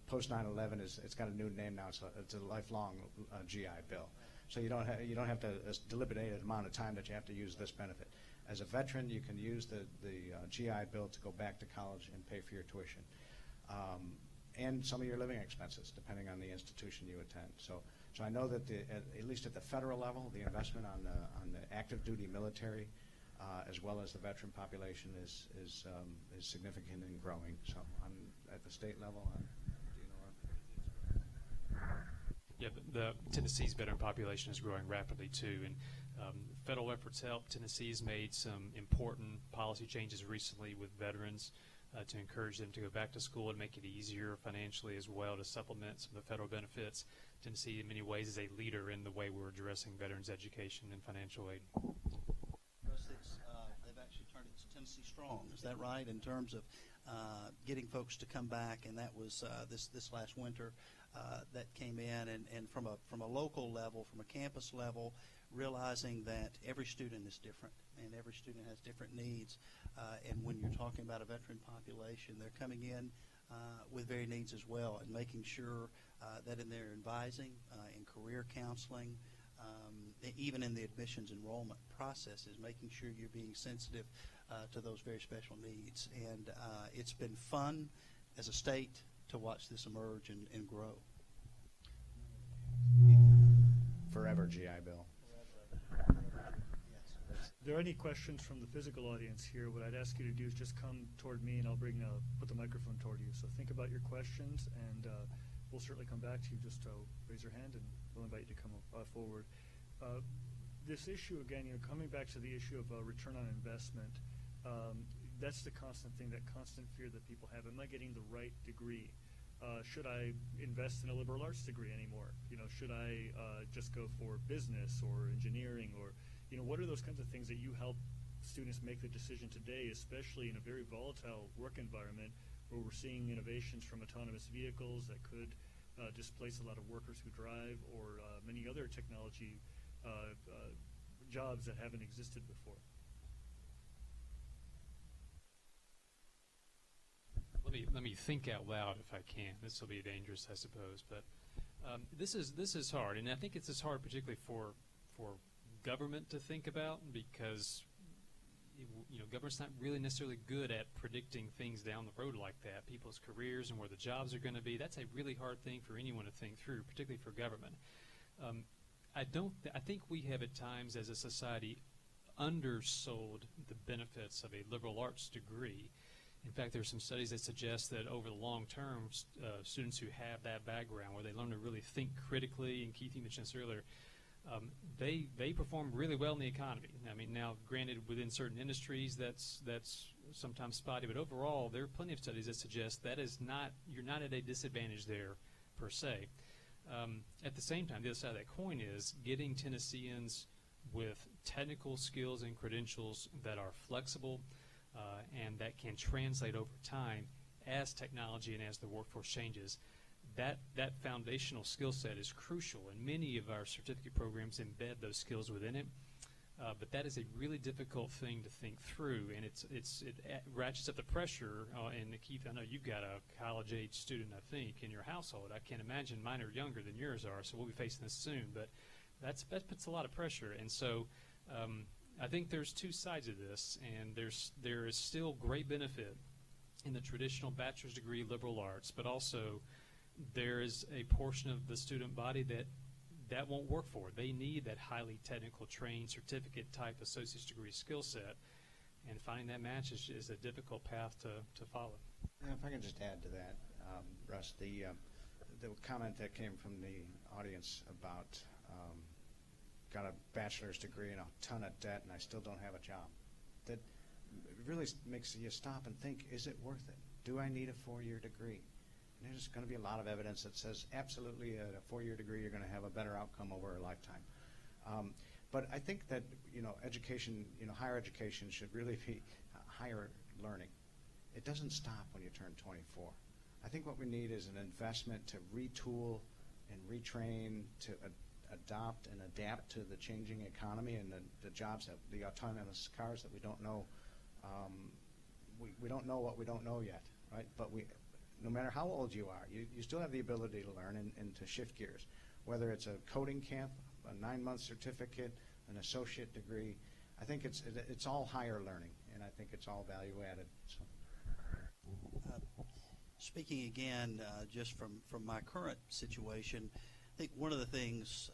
post 9/11 it's got a new name now. It's a lifelong GI Bill. So you don't have to delimited amount of time that you have to use this benefit. As a veteran, you can use the GI Bill to go back to college and pay for your tuition, and some of your living expenses, depending on the institution you attend. So I know that at least at the federal level, the investment on the active duty military, as well as the veteran population, is significant and growing. So at the state level, Yeah, the Tennessee's veteran population is growing rapidly too, and federal efforts help. Tennessee has made some important policy changes recently with veterans to encourage them to go back to school and make it easier financially as well to supplement some of the federal benefits. Tennessee, in many ways, is a leader in the way we're addressing veterans' education and financial aid. Russ, they've actually turned it to Tennessee Strong. Is that right? In terms of getting folks to come back, and that was this last winter that came in, and from a local level, from a campus level, realizing that every student is different and every student has different needs. And when you're talking about a veteran population, they're coming in with varied needs as well, and making sure that in their advising, in career counseling, even in the admissions enrollment processes, making sure you're being sensitive to those very special needs. And it's been fun as a state to watch this emerge and grow. Forever GI Bill. If there are any questions from the physical audience here, what I'd ask you to do is just come toward me, and I'll put the microphone toward you. So think about your questions, and we'll certainly come back to you. Just raise your hand, and we'll invite you to come forward. This issue, again, coming back to the issue of return on investment, that's the constant thing, that constant fear that people have. Am I getting the right degree? Should I invest in a liberal arts degree anymore? Should I just go for business or engineering, or what are those kinds of things that you help students make the decision today, especially in a very volatile work environment where we're seeing innovations from autonomous vehicles that could displace a lot of workers who drive, or many other technology jobs that haven't existed before? Let me think out loud if I can. This will be dangerous, I suppose, but this is hard, and I think it's hard particularly for government to think about, because government's not really necessarily good at predicting things down the road like that, people's careers and where the jobs are going to be. That's a really hard thing for anyone to think through, particularly for government. I think we have at times as a society undersold the benefits of a liberal arts degree. In fact, there are some studies that suggest that over the long term, students who have that background, where they learn to really think critically, and Keith, you mentioned this earlier, they perform really well in the economy. I mean, now, granted, within certain industries, that's sometimes spotty, but overall, there are plenty of studies that suggest that you're not at a disadvantage there, per se. At the same time, the other side of that coin is getting Tennesseans with technical skills and credentials that are flexible and that can translate over time as technology and as the workforce changes. That foundational skill set is crucial, and many of our certificate programs embed those skills within it. But that is a really difficult thing to think through, and it ratchets up the pressure. And Keith, I know you've got a college-age student, I think, in your household. I can't imagine mine are younger than yours are, so we'll be facing this soon. But that puts a lot of pressure, and so I think there's two sides of this, and there is still great benefit in the traditional bachelor's degree liberal arts, but also there is a portion of the student body that won't work for it. They need that highly technical trained certificate type associate's degree skill set, and finding that match is a difficult path to follow. Yeah, if I can just add to that, Russ, the comment that came from the audience about got a bachelor's degree and a ton of debt and I still don't have a job, that really makes you stop and think, is it worth it? Do I need a 4-year degree? And there's going to be a lot of evidence that says absolutely at a 4-year degree you're going to have a better outcome over a lifetime. But I think that education, higher education should really be higher learning. It doesn't stop when you turn 24. I think what we need is an investment to retool and retrain, to adopt and adapt to the changing economy and the jobs, the autonomous cars that we don't know. We don't know what we don't know yet, right? But no matter how old you are, you still have the ability to learn and to shift gears, whether it's a coding camp, a 9-month certificate, an associate degree. I think it's all higher learning, and I think it's all value added. So. Speaking again, just from my current situation, I think one of the things,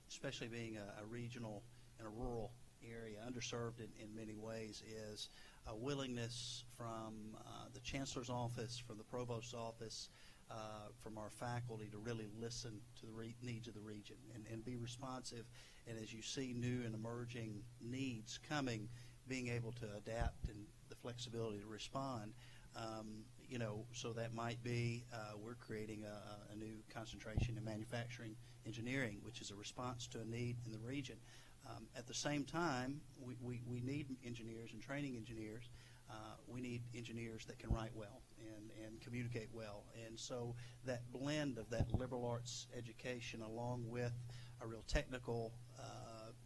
especially being a regional and a rural area, underserved in many ways, is a willingness from the chancellor's office, from the provost's office, from our faculty to really listen to the needs of the region and be responsive. And as you see new and emerging needs coming, being able to adapt and the flexibility to respond. So that might be we're creating a new concentration in manufacturing engineering, which is a response to a need in the region. At the same time, we need engineers and training engineers. We need engineers that can write well and communicate well. And so that blend of that liberal arts education along with a real technical,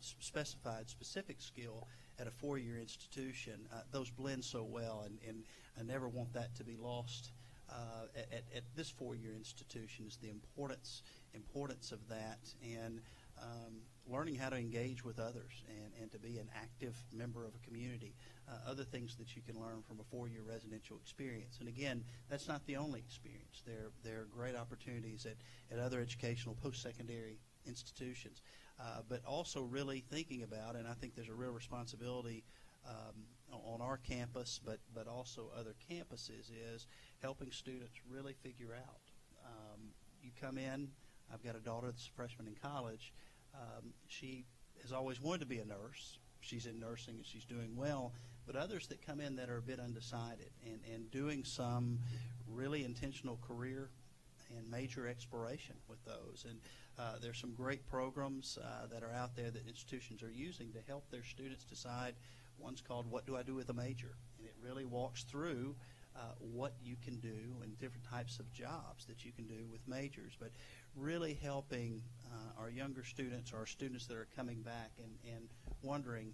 specified, specific skill at a four-year institution, those blend so well, and I never want that to be lost at this four-year institution is the importance of that, and learning how to engage with others and to be an active member of a community, other things that you can learn from a four-year residential experience. And again, that's not the only experience. There are great opportunities at other educational post-secondary institutions, but also really thinking about, and I think there's a real responsibility on our campus, but also other campuses, is helping students really figure out. You come in, I've got a daughter that's a freshman in college. She has always wanted to be a nurse. She's in nursing and she's doing well, but others that come in that are a bit undecided and doing some really intentional career and major exploration with those. And there's some great programs that are out there that institutions are using to help their students decide. One's called What Do I Do with a Major? And it really walks through what you can do and different types of jobs that you can do with majors, but really helping our younger students, or our students that are coming back and wondering,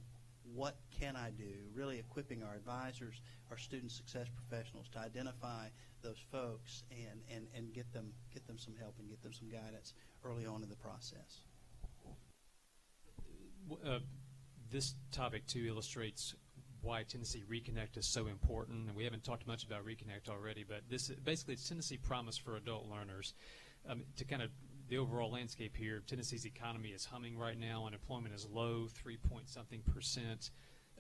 what can I do? Really equipping our advisors, our student success professionals to identify those folks and get them some help and get them some guidance early on in the process. This topic too illustrates why Tennessee Reconnect is so important, and we haven't talked much about Reconnect already, but this basically it's Tennessee Promise for adult learners. To kind of the overall landscape here, Tennessee's economy is humming right now. Unemployment is low, 3-point-something%.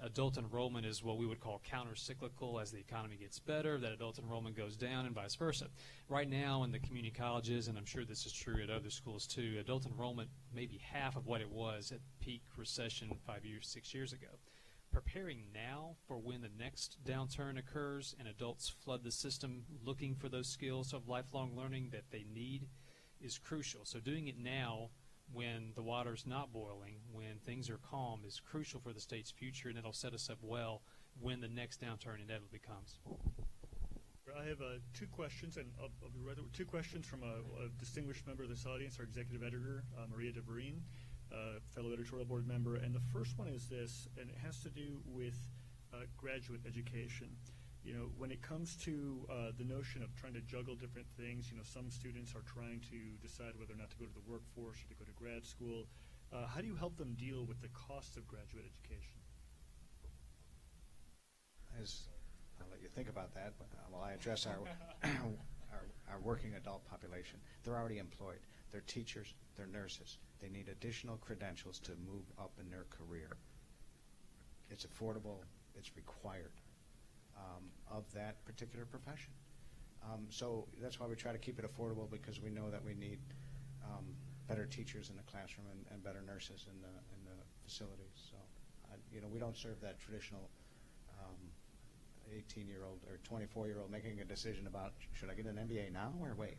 Adult enrollment is what we would call counter-cyclical. As the economy gets better, that adult enrollment goes down and vice versa. Right now in the community colleges, and I'm sure this is true at other schools too, adult enrollment may be half of what it was at peak recession 6 years ago. Preparing now for when the next downturn occurs and adults flood the system looking for those skills of lifelong learning that they need is crucial. So doing it now when the water's not boiling, when things are calm, is crucial for the state's future, and it'll set us up well when the next downturn inevitably comes. I have two questions, and I'll be right there. Two questions from a distinguished member of this audience, our executive editor, Maria DeVarine, fellow editorial board member. And the first one is this, and it has to do with graduate education. You know, when it comes to the notion of trying to juggle different things, you know, some students are trying to decide whether or not to go to the workforce or to go to grad school. How do you help them deal with the cost of graduate education? I'll let you think about that, but while I address our working adult population, they're already employed. They're teachers, they're nurses. They need additional credentials to move up in their career. It's affordable, it's required of that particular profession. So that's why we try to keep it affordable, because we know that we need better teachers in the classroom and better nurses in the facilities. So, we don't serve that traditional 18-year-old or 24-year-old making a decision about, should I get an MBA now or wait?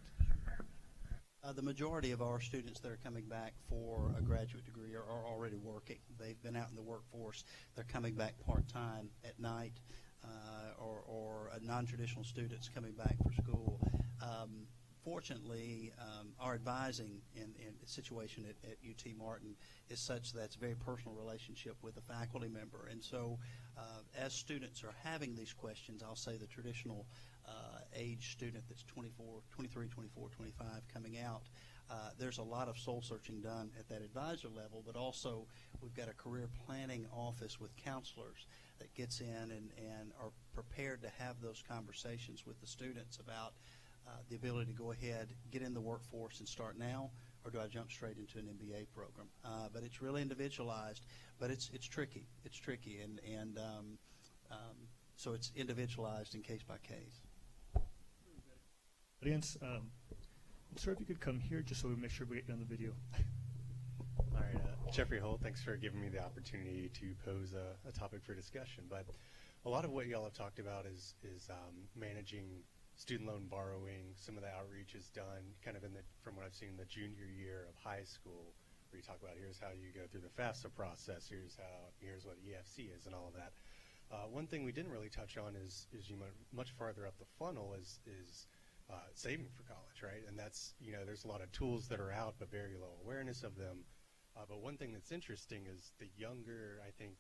The majority of our students that are coming back for a graduate degree are already working. They've been out in the workforce. They're coming back part-time at night, or non-traditional students coming back for school. Fortunately, our advising in the situation at UT Martin is such that it's a very personal relationship with a faculty member. And so as students are having these questions, I'll say the traditional age student that's 23, 24, 25 coming out, there's a lot of soul searching done at that advisor level, but also we've got a career planning office with counselors that gets in and are prepared to have those conversations with the students about the ability to go ahead, get in the workforce and start now, or do I jump straight into an MBA program? But it's really individualized, but it's tricky. It's tricky, and so it's individualized and case by case. Audience, sir, if you could come here just so we make sure we get you on the video. All right, Jeffrey Holt, thanks for giving me the opportunity to pose a topic for discussion. But a lot of what y'all have talked about is managing student loan borrowing. Some of the outreach is done kind of from what I've seen, the junior year of high school, where you talk about here's how you go through the FAFSA process, here's what EFC is and all of that. One thing we didn't really touch on is you much farther up the funnel is saving for college, right? And that's, there's a lot of tools that are out, but very low awareness of them. But one thing that's interesting is the younger, I think,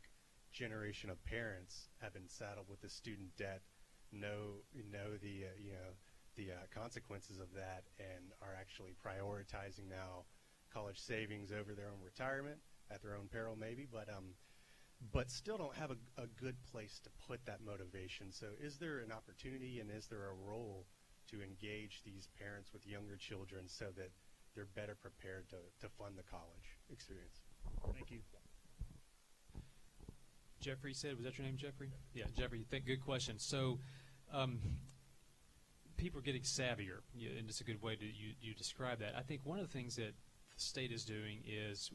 generation of parents have been saddled with the student debt, know the consequences of that, and are actually prioritizing now college savings over their own retirement at their own peril, maybe, but still don't have a good place to put that motivation. So is there an opportunity and is there a role to engage these parents with younger children so that they're better prepared to fund the college experience? Thank you. Jeffrey said, was that your name, Jeffrey? Yeah, Jeffrey, good question. So people are getting savvier, and it's a good way to you describe that. I think one of the things that the state is doing is,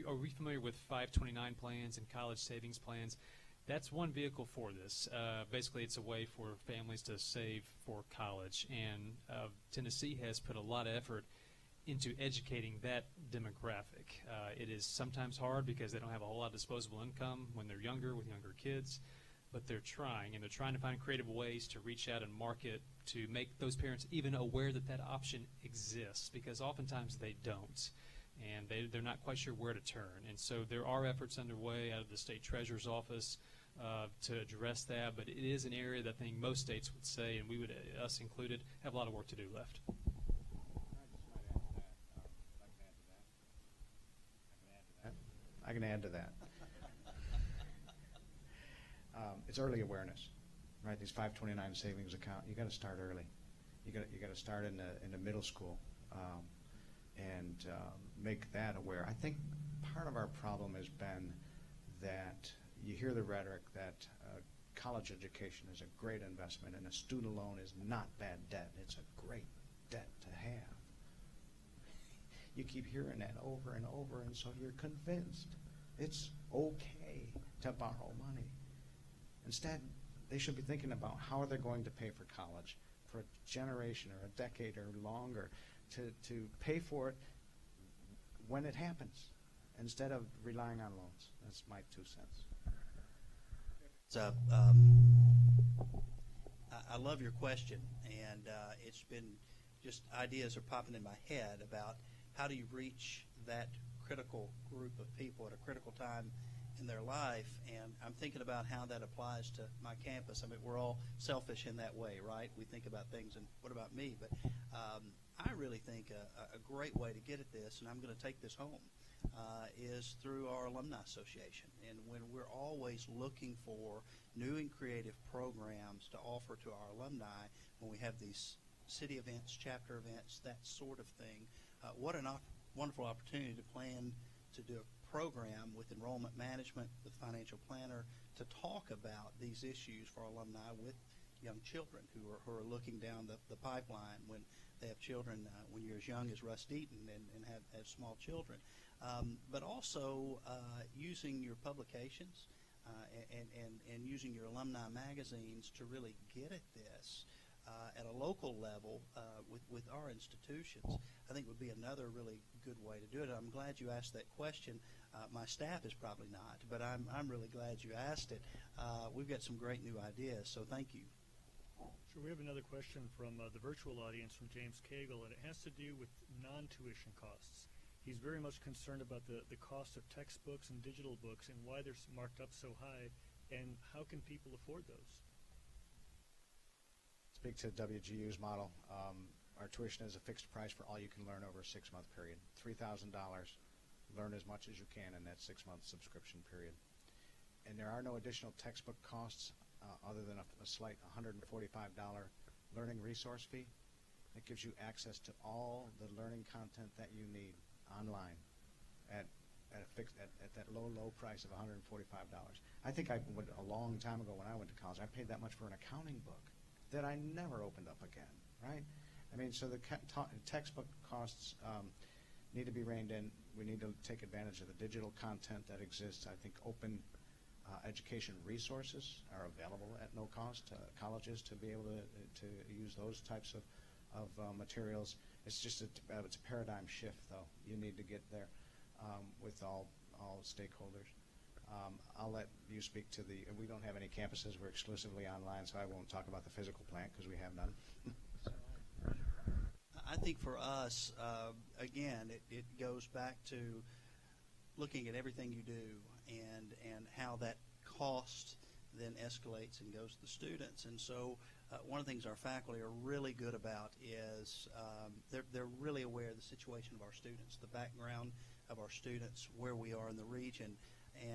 are we familiar with 529 plans and college savings plans? That's one vehicle for this. Basically, it's a way for families to save for college, and Tennessee has put a lot of effort into educating that demographic. It is sometimes hard because they don't have a whole lot of disposable income when they're younger with younger kids, but they're trying, and they're trying to find creative ways to reach out and market to make those parents even aware that that option exists, because oftentimes they don't, and they're not quite sure where to turn. And so there are efforts underway out of the state treasurer's office to address that, but it is an area that I think most states would say, and we would, us included, have a lot of work to do left. I can add to that. It's early awareness, right? These 529 savings account, you got to start early. You got to start in the middle school and make that aware. I think part of our problem has been that you hear the rhetoric that college education is a great investment and a student loan is not bad debt. It's a great debt to have. You keep hearing that over and over, and so you're convinced it's okay to borrow money. Instead, they should be thinking about how are they going to pay for college for a generation or a decade or longer to pay for it when it happens instead of relying on loans. That's my 2 cents. So, I love your question, and it's been just ideas are popping in my head about how do you reach that critical group of people at a critical time in their life, and I'm thinking about how that applies to my campus. I mean, we're all selfish in that way, right? We think about things, and what about me? But I really think a great way to get at this, and I'm going to take this home, is through our Alumni Association. And when we're always looking for new and creative programs to offer to our alumni, when we have these city events, chapter events, that sort of thing, what a wonderful opportunity to plan to do a program with enrollment management, with financial planner, to talk about these issues for alumni with young children who are looking down the pipeline when they have children when you're as young as Russ Deaton and have small children. But also using your publications and using your alumni magazines to really get at this at a local level with our institutions, I think would be another really good way to do it. I'm glad you asked that question. My staff is probably not, but I'm really glad you asked it. We've got some great new ideas, so thank you. Sure, we have another question from the virtual audience from James Cagle, and it has to do with non-tuition costs. He's very much concerned about the cost of textbooks and digital books and why they're marked up so high, and how can people afford those? Speak to WGU's model. Our tuition is a fixed price for all you can learn over a 6-month period. $3,000. Learn as much as you can in that 6-month subscription period. And there are no additional textbook costs other than a slight $145 learning resource fee. That gives you access to all the learning content that you need online at that low price of $145. I think a long time ago when I went to college, I paid that much for an accounting book that I never opened up again, right? I mean, so the textbook costs need to be reined in. We need to take advantage of the digital content that exists. I think open education resources are available at no cost to colleges to be able to use those types of materials. It's just it's a paradigm shift, though. You need to get there with all stakeholders. I'll let you speak to we don't have any campuses. We're exclusively online, so I won't talk about the physical plant because we have none. I think for us, again, it goes back to looking at everything you do and how that cost then escalates and goes to the students. And so one of the things our faculty are really good about is they're really aware of the situation of our students, the background of our students, where we are in the region.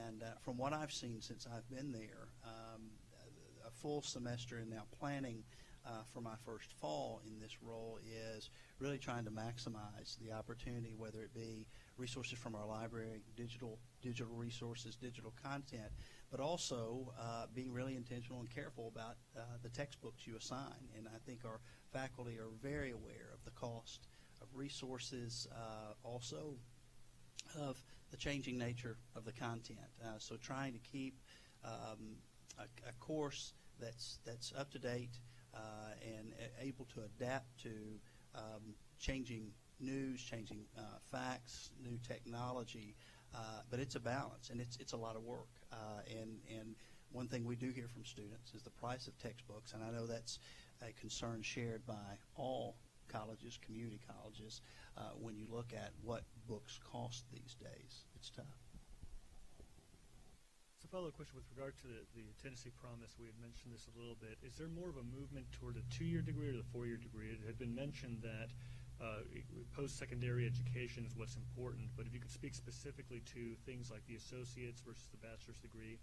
And from what I've seen since I've been there, a full semester and now planning for my first fall in this role is really trying to maximize the opportunity, whether it be resources from our library, digital resources, digital content, but also being really intentional and careful about the textbooks you assign. And I think our faculty are very aware of the cost of resources, also of the changing nature of the content. So trying to keep a course that's up to date and able to adapt to changing news, changing facts, new technology, but it's a balance and it's a lot of work. And one thing we do hear from students is the price of textbooks, and I know that's a concern shared by all colleges, community colleges. When you look at what books cost these days, it's tough. So a follow-up question with regard to the Tennessee Promise. We had mentioned this a little bit. Is there more of a movement toward a 2-year degree or the 4-year degree? It had been mentioned that post-secondary education is what's important, but if you could speak specifically to things like the associate's versus the bachelor's degree.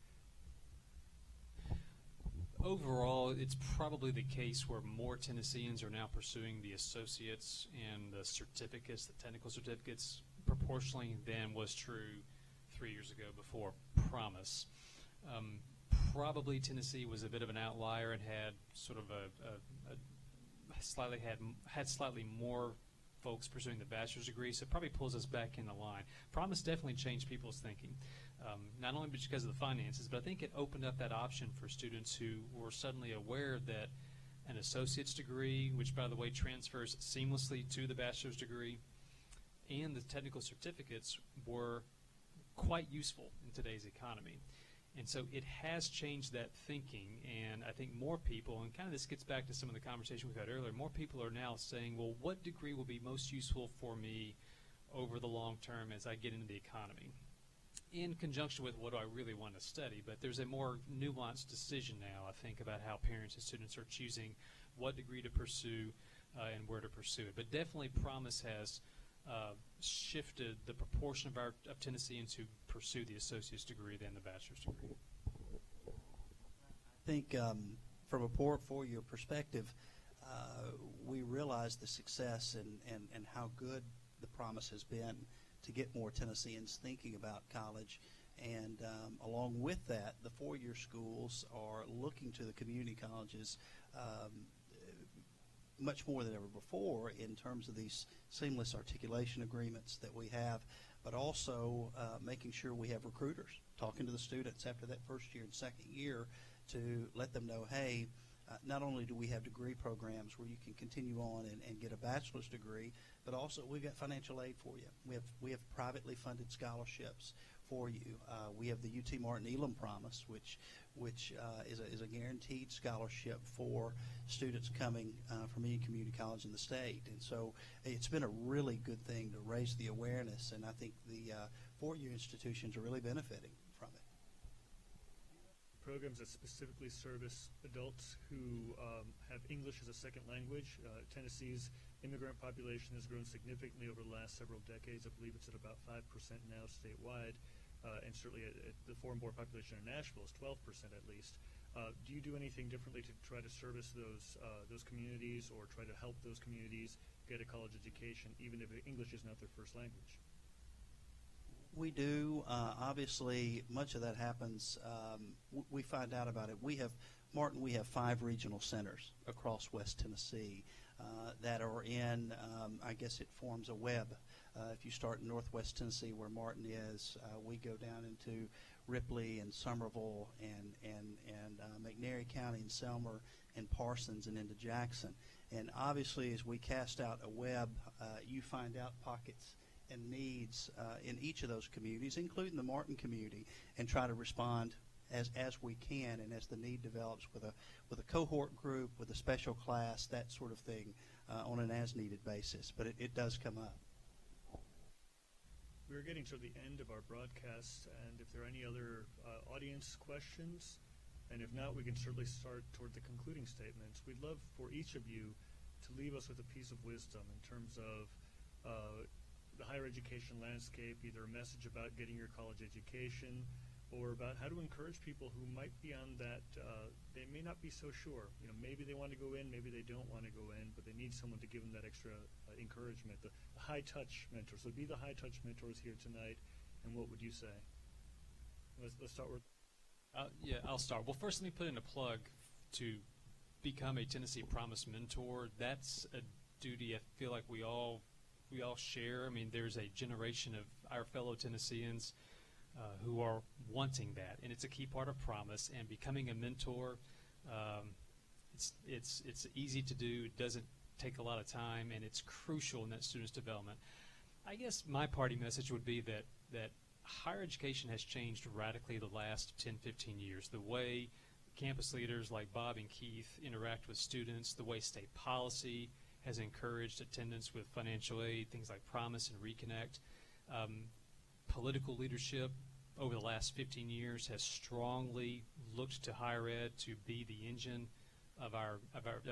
Overall, it's probably the case where more Tennesseans are now pursuing the associates and the certificates, the technical certificates, proportionally than was true 3 years ago before Promise. Probably Tennessee was a bit of an outlier and had sort of slightly more folks pursuing the bachelor's degree, so it probably pulls us back in the line. Promise definitely changed people's thinking, not only because of the finances, but I think it opened up that option for students who were suddenly aware that an associate's degree, which by the way transfers seamlessly to the bachelor's degree, and the technical certificates were quite useful in today's economy. And so it has changed that thinking, and I think more people, and kind of this gets back to some of the conversation we had earlier, more people are now saying, well, what degree will be most useful for me over the long term as I get into the economy? In conjunction with what do I really want to study, but there's a more nuanced decision now, I think, about how parents and students are choosing what degree to pursue and where to pursue it. But definitely Promise has shifted the proportion of Tennesseans who pursue the associate's degree than the bachelor's degree. I think from a four-year perspective, we realize the success and how good the Promise has been to get more Tennesseans thinking about college. And along with that, the four-year schools are looking to the community colleges much more than ever before in terms of these seamless articulation agreements that we have, but also making sure we have recruiters talking to the students after that first year and second year to let them know, hey, not only do we have degree programs where you can continue on and get a bachelor's degree, but also we've got financial aid for you. We have privately funded scholarships for you. We have the UT Martin Elam Promise, which is a guaranteed scholarship for students coming from any community college in the state. And so it's been a really good thing to raise the awareness, and I think the four-year institutions are really benefiting from it. Programs that specifically service adults who have English as a second language. Tennessee's immigrant population has grown significantly over the last several decades. I believe it's at about 5% now statewide, and certainly the foreign-born population in Nashville is 12% at least. Do you do anything differently to try to service those communities or try to help those communities get a college education, even if English is not their first language? We do. Obviously, much of that happens. We find out about it. We have 5 regional centers across West Tennessee. that are in, I guess it forms a web. If you start in Northwest Tennessee where Martin is, we go down into Ripley and Summerville and McNairy County and Selmer and Parsons and into Jackson. And obviously as we cast out a web, you find out pockets and needs in each of those communities, including the Martin community, and try to respond as we can and as the need develops with a cohort group, with a special class, that sort of thing, on an as-needed basis. But it does come up. We're getting to the end of our broadcast, and if there are any other audience questions, and if not, we can certainly start toward the concluding statements. We'd love for each of you to leave us with a piece of wisdom in terms of the higher education landscape, either a message about getting your college education or about how to encourage people who might be on that, they may not be so sure. You know, maybe they want to go in, maybe they don't want to go in, but they need someone to give them that extra encouragement, the high-touch mentors. So be the high-touch mentors here tonight, and what would you say? Let's start with... Yeah, I'll start. Well, first let me put in a plug to become a Tennessee Promise mentor. That's a duty I feel like we all share. I mean, there's a generation of our fellow Tennesseans who are wanting that, and it's a key part of Promise. And becoming a mentor, it's easy to do. It doesn't take a lot of time, and it's crucial in that student's development. I guess my party message would be that higher education has changed radically the last 10, 15 years. The way campus leaders like Bob and Keith interact with students, the way state policy has encouraged attendance with financial aid, things like Promise and Reconnect. Political leadership over the last 15 years has strongly looked to higher ed to be the engine of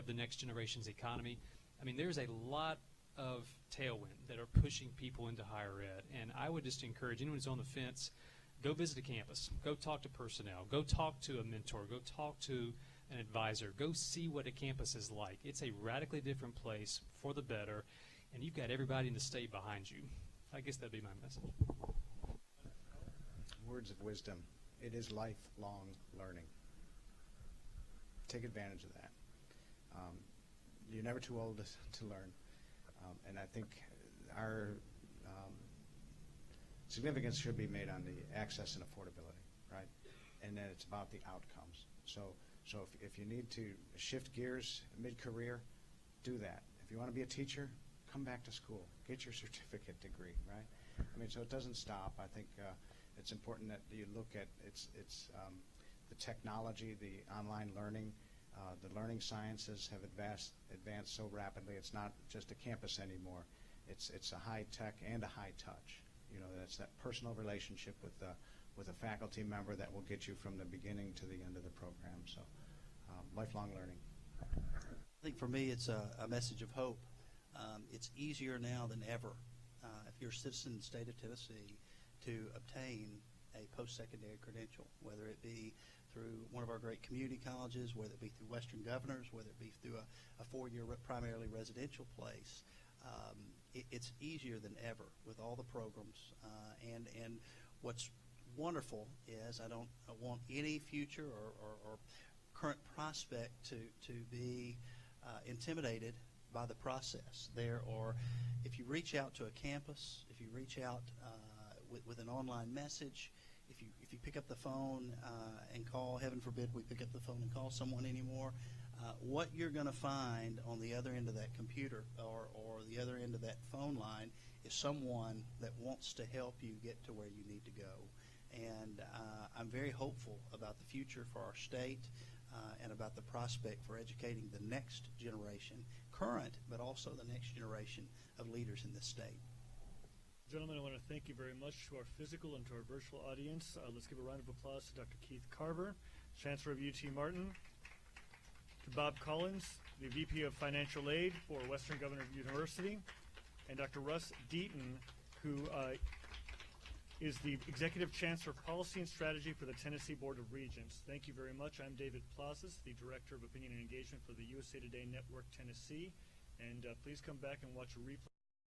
the next generation's economy. I mean, there's a lot of tailwind that are pushing people into higher ed, and I would just encourage anyone who's on the fence, go visit a campus, go talk to personnel, go talk to a mentor, go talk to an advisor, go see what a campus is like. It's a radically different place for the better, and you've got everybody in the state behind you. I guess that'd be my message. Words of wisdom. It is lifelong learning. Take advantage of that. You're never too old to learn. And I think our significance should be made on the access and affordability, right? And then it's about the outcomes. So if you need to shift gears mid-career, do that. If you want to be a teacher, come back to school. Get your certificate degree, right? I mean, so it doesn't stop. I think it's important that you look at the technology, the online learning. The learning sciences have advanced so rapidly. It's not just a campus anymore. It's a high tech and a high touch. You know, that's that personal relationship with a faculty member that will get you from the beginning to the end of the program. So, lifelong learning. I think for me, it's a message of hope. It's easier now than ever, if you're a citizen in the state of Tennessee, to obtain a post-secondary credential, whether it be through one of our great community colleges, whether it be through Western Governors, whether it be through a four-year primarily residential place. It's easier than ever with all the programs. And what's wonderful is I don't want any future or current prospect to be intimidated by the process. If you reach out to a campus, if you reach out with an online message, if you pick up the phone and call, heaven forbid we pick up the phone and call someone anymore, what you're going to find on the other end of that computer or the other end of that phone line is someone that wants to help you get to where you need to go. And I'm very hopeful about the future for our state and about the prospect for educating the next generation, current, but also the next generation of leaders in this state. Gentlemen, I want to thank you very much to our physical and to our virtual audience. Let's give a round of applause to Dr. Keith Carver, Chancellor of UT Martin, to Bob Collins, the VP of Financial Aid for Western Governors University, and Dr. Russ Deaton, who is the Executive Chancellor of Policy and Strategy for the Tennessee Board of Regents. Thank you very much. I'm David Plazas, the Director of Opinion and Engagement for the USA Today Network Tennessee, and please come back and watch a replay.